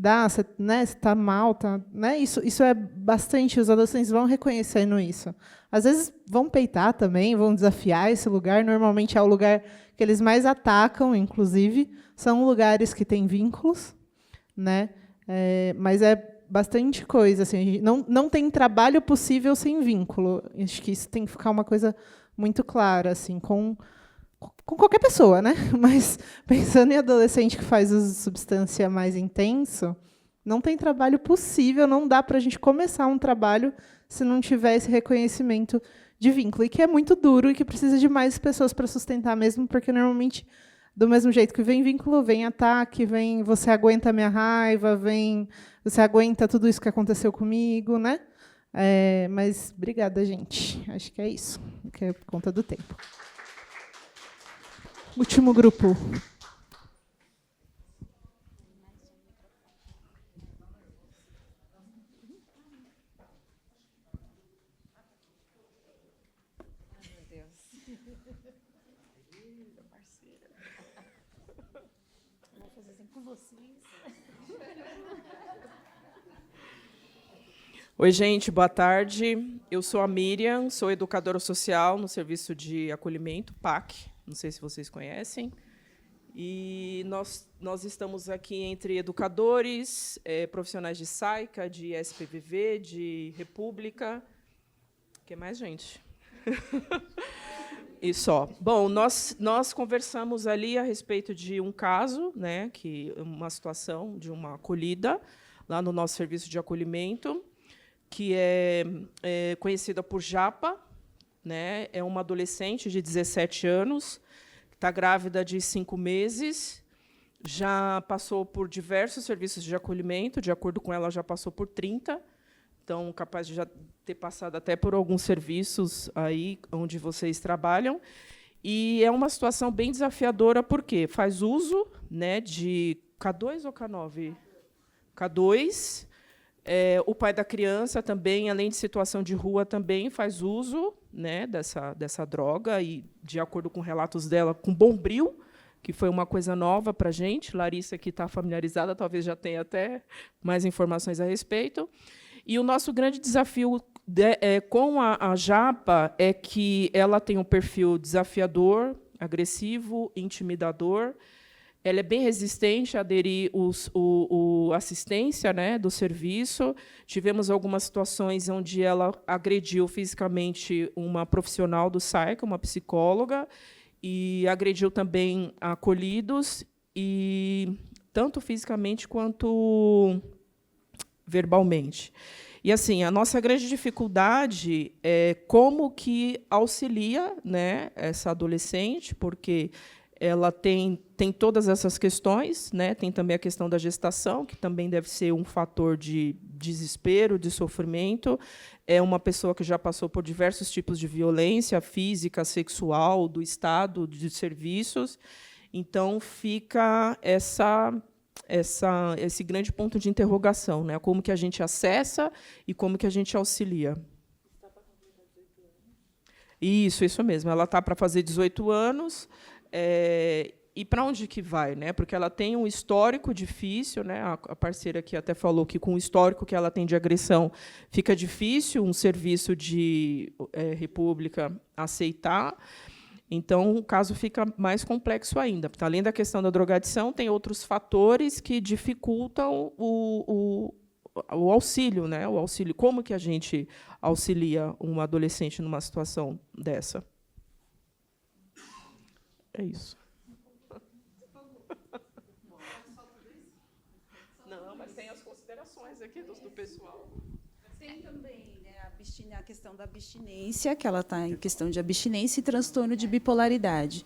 Dá, você está mal, tá, né? Isso é bastante, os adolescentes vão reconhecendo isso. Às vezes vão peitar também, vão desafiar esse lugar. Normalmente é o lugar que eles mais atacam, inclusive, são lugares que têm vínculos, né? Mas é bastante coisa. Assim, não tem trabalho possível sem vínculo. Acho que isso tem que ficar uma coisa muito clara, assim, com qualquer pessoa, né? Mas pensando em adolescente que faz uso de substância mais intenso, não tem trabalho possível, não dá para a gente começar um trabalho se não tiver esse reconhecimento de vínculo, e que é muito duro e que precisa de mais pessoas para sustentar mesmo, porque normalmente, do mesmo jeito que vem vínculo, vem ataque, vem você aguenta a minha raiva, vem você aguenta tudo isso que aconteceu comigo, né? Mas obrigada, gente. Acho que é isso, que é por conta do tempo. Último grupo. Vou fazer assim com vocês. Oi, gente, boa tarde. Eu sou a Miriam, sou educadora social no Serviço de Acolhimento, PAC. Não sei se vocês conhecem. E nós estamos aqui entre educadores, profissionais de SAICA, de SPVV, de República. O que mais, gente? E só. Bom, nós conversamos ali a respeito de um caso, né, uma situação de uma acolhida, lá no nosso serviço de acolhimento, que é conhecida por Japa, né, é uma adolescente de 17 anos, está grávida de 5 meses, já passou por diversos serviços de acolhimento, de acordo com ela, já passou por 30, então, capaz de já ter passado até por alguns serviços aí onde vocês trabalham. E é uma situação bem desafiadora, porque faz uso, né, de K2 ou K9? K2. O pai da criança também, além de situação de rua, também faz uso, né, dessa droga, e, de acordo com relatos dela, com Bombril, que foi uma coisa nova para a gente. Larissa, que está familiarizada, talvez já tenha até mais informações a respeito. E o nosso grande desafio com a Japa é que ela tem um perfil desafiador, agressivo, intimidador. Ela é bem resistente a aderir a assistência, né, do serviço. Tivemos algumas situações onde ela agrediu fisicamente uma profissional do SAICA, uma psicóloga, e agrediu também acolhidos, e tanto fisicamente quanto verbalmente. E assim, a nossa grande dificuldade é como que auxilia, né, essa adolescente, porque ela tem todas essas questões, né? Tem também a questão da gestação, que também deve ser um fator de desespero, de sofrimento. É uma pessoa que já passou por diversos tipos de violência física, sexual, do Estado, de serviços. Então, fica esse grande ponto de interrogação, né? Como que a gente acessa e como que a gente auxilia. Isso mesmo. Ela está para fazer 18 anos. E para onde que vai, né? Porque ela tem um histórico difícil, né? A parceira aqui até falou que, com o histórico que ela tem de agressão, fica difícil um serviço de República aceitar. Então, o caso fica mais complexo ainda. Porque, além da questão da drogadição, tem outros fatores que dificultam o auxílio, né? O auxílio. Como que a gente auxilia um adolescente numa situação dessa? É isso. Não, mas tem as considerações. considerações aqui do pessoal. Tem também, né, a questão da abstinência, que ela está em questão de abstinência e transtorno de bipolaridade.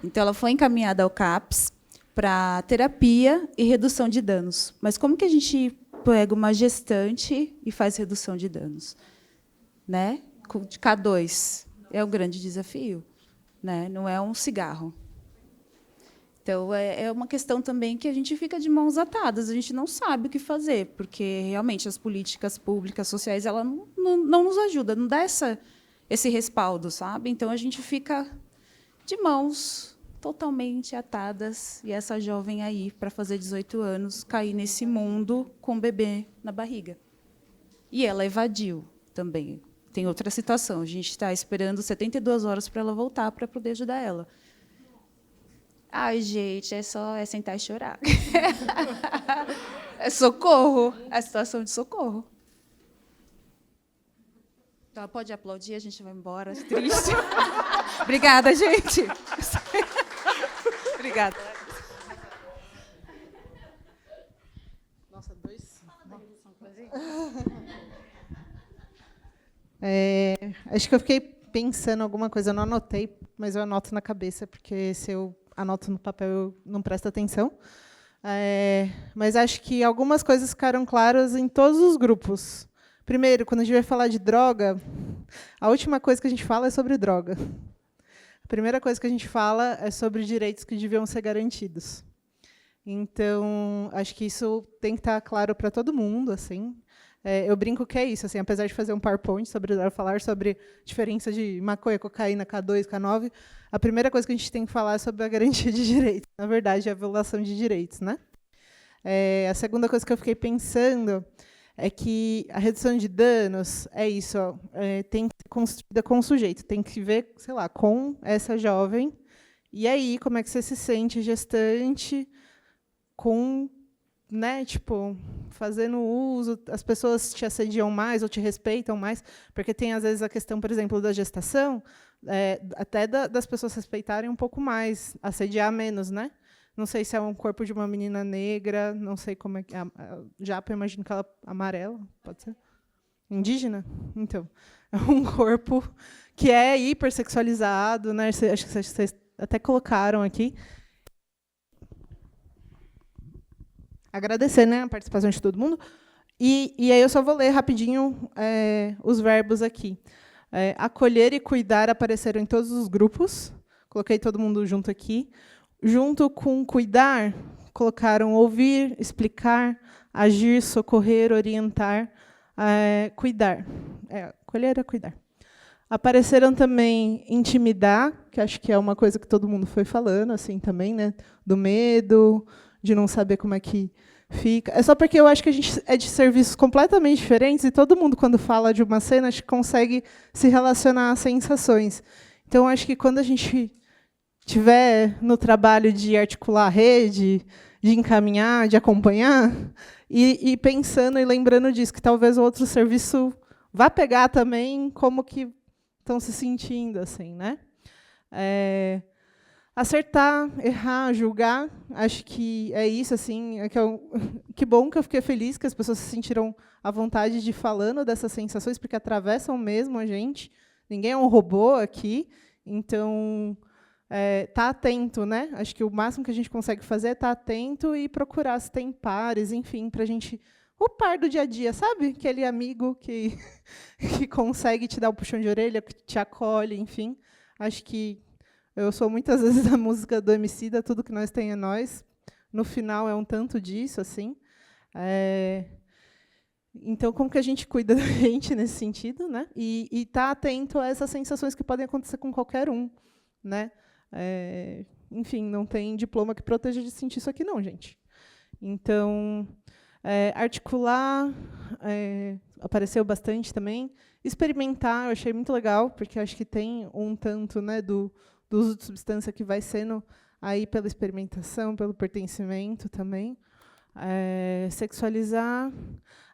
Então, ela foi encaminhada ao CAPS para terapia e redução de danos. Mas como que a gente pega uma gestante e faz redução de danos? Né? De K2 é o grande desafio, né? Não é um cigarro. Então, é uma questão também que a gente fica de mãos atadas, a gente não sabe o que fazer, porque, realmente, as políticas públicas, sociais, ela não nos ajuda, não dá esse respaldo, sabe? Então, a gente fica de mãos totalmente atadas, e essa jovem aí, para fazer 18 anos, cair nesse mundo com um bebê na barriga. E ela evadiu também. Tem outra situação, a gente está esperando 72 horas para ela voltar, para poder ajudar ela. Ai, gente, é sentar e chorar. É socorro, é situação de socorro. Então, pode aplaudir, a gente vai embora, triste. Obrigada, gente. Obrigada. Nossa, dois. Acho que eu fiquei pensando alguma coisa, eu não anotei, mas eu anoto na cabeça, porque se eu anoto no papel, eu não presto atenção. Mas acho que algumas coisas ficaram claras em todos os grupos. Primeiro, quando a gente vai falar de droga, a última coisa que a gente fala é sobre droga. A primeira coisa que a gente fala é sobre direitos que deviam ser garantidos. Então, acho que isso tem que estar claro para todo mundo, assim. Eu brinco que é isso, assim, apesar de fazer um PowerPoint sobre falar sobre a diferença de maconha, cocaína, K2, K9, a primeira coisa que a gente tem que falar é sobre a garantia de direitos. Na verdade, a violação de direitos, né? A segunda coisa que eu fiquei pensando é que a redução de danos é isso, tem que ser construída com o sujeito, tem que ver, sei lá, com essa jovem. E aí, como é que você se sente gestante com, né, tipo, fazendo uso, as pessoas te assediam mais ou te respeitam mais, porque tem, às vezes, a questão, por exemplo, da gestação, até das pessoas respeitarem um pouco mais, assediar menos, né? Não sei se é um corpo de uma menina negra, não sei como é que... Japa, eu imagino que ela é amarela, pode ser? Indígena? Então, é um corpo que é hipersexualizado, né? Acho que vocês até colocaram aqui. Agradecer, né, a participação de todo mundo. E aí eu só vou ler rapidinho os verbos aqui. Acolher e cuidar apareceram em todos os grupos. Coloquei todo mundo junto aqui. Junto com cuidar, colocaram ouvir, explicar, agir, socorrer, orientar, cuidar. Acolher é cuidar. Apareceram também intimidar, que acho que é uma coisa que todo mundo foi falando, assim, também, né? Do medo, de não saber como é que fica. É só porque eu acho que a gente é de serviços completamente diferentes e todo mundo, quando fala de uma cena, acho que consegue se relacionar às sensações. Então, acho que quando a gente estiver no trabalho de articular a rede, de encaminhar, de acompanhar, e pensando e lembrando disso, que talvez o outro serviço vá pegar também como que estão se sentindo, assim, né? Acertar, errar, julgar, acho que é isso, assim, que bom que eu fiquei feliz que as pessoas se sentiram à vontade de falando dessas sensações, porque atravessam mesmo a gente. Ninguém é um robô aqui, então tá atento, né? Acho que o máximo que a gente consegue fazer é estar atento e procurar se tem pares, enfim, para a gente o par do dia a dia, sabe? Aquele amigo que consegue te dar um puxão de orelha, que te acolhe, enfim. Acho que eu sou muitas vezes da música do Emicida, tudo que nós tem é nós. No final é um tanto disso, assim. Então, como que a gente cuida da gente nesse sentido, né? E tá atento a essas sensações que podem acontecer com qualquer um, né? Enfim, não tem diploma que proteja de sentir isso aqui, não, gente. Então, articular apareceu bastante também. Experimentar, eu achei muito legal, porque acho que tem um tanto, né, do uso de substância que vai sendo aí pela experimentação, pelo pertencimento também. Sexualizar.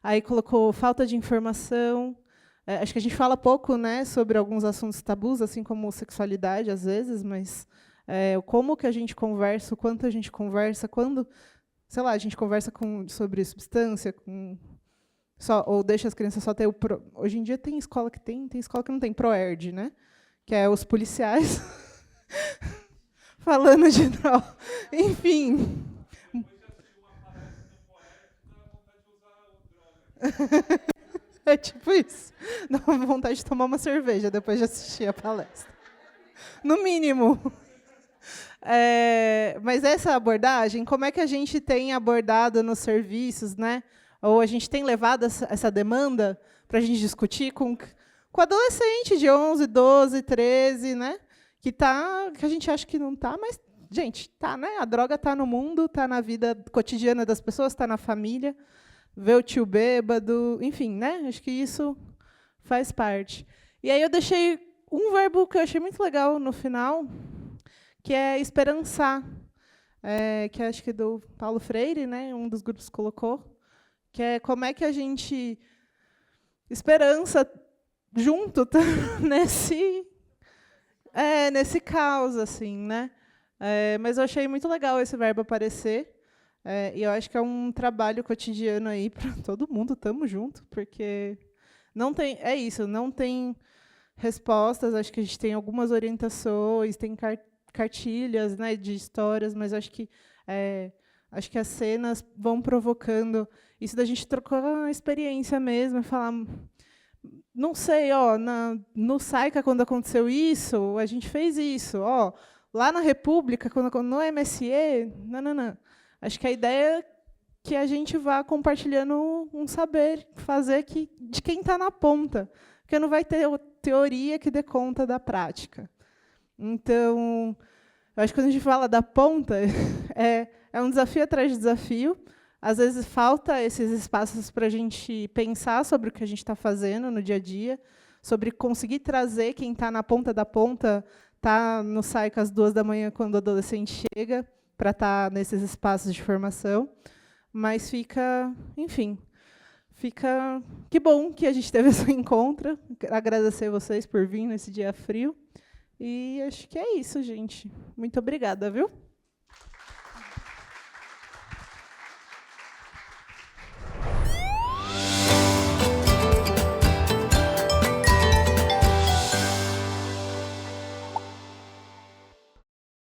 Aí colocou falta de informação. Acho que a gente fala pouco, né, sobre alguns assuntos tabus, assim como sexualidade, às vezes, mas como que a gente conversa, o quanto a gente conversa, quando sei lá, a gente conversa sobre substância, ou deixa as crianças só ter hoje em dia tem escola que tem escola que não tem ProErd, né? Que é os policiais falando de droga. Enfim. É tipo isso. Dá vontade de tomar uma cerveja depois de assistir a palestra. No mínimo. Mas essa abordagem, como é que a gente tem abordado nos serviços, né? Ou a gente tem levado essa demanda para a gente discutir com adolescente de 11, 12, 13, né? Que a gente acha que não está, mas, gente, tá, né? A droga está no mundo, está na vida cotidiana das pessoas, está na família. Ver o tio bêbado, enfim, né? Acho que isso faz parte. E aí eu deixei um verbo que eu achei muito legal no final, que é esperançar, que acho que é do Paulo Freire, né? Um dos grupos colocou, que é como é que a gente esperança junto nesse caos, assim, né? Mas eu achei muito legal esse verbo aparecer. E eu acho que é um trabalho cotidiano aí para todo mundo, estamos juntos, porque não tem respostas, acho que a gente tem algumas orientações, tem cartilhas, né, de histórias, mas acho que as cenas vão provocando isso da gente trocar a experiência mesmo, falar, não sei, no SAICA, quando aconteceu isso, a gente fez isso, lá na República, no MSE, não. Acho que a ideia é que a gente vá compartilhando um saber, fazer de quem está na ponta, porque não vai ter teoria que dê conta da prática. Então, eu acho que quando a gente fala da ponta, é um desafio atrás de desafio. Às vezes falta esses espaços para a gente pensar sobre o que a gente está fazendo no dia a dia, sobre conseguir trazer quem está na ponta da ponta, está no SAICA às 2h quando o adolescente chega, para estar nesses espaços de formação, mas enfim, que bom que a gente teve esse encontro, agradecer vocês por vir nesse dia frio, e acho que é isso, gente. Muito obrigada, viu?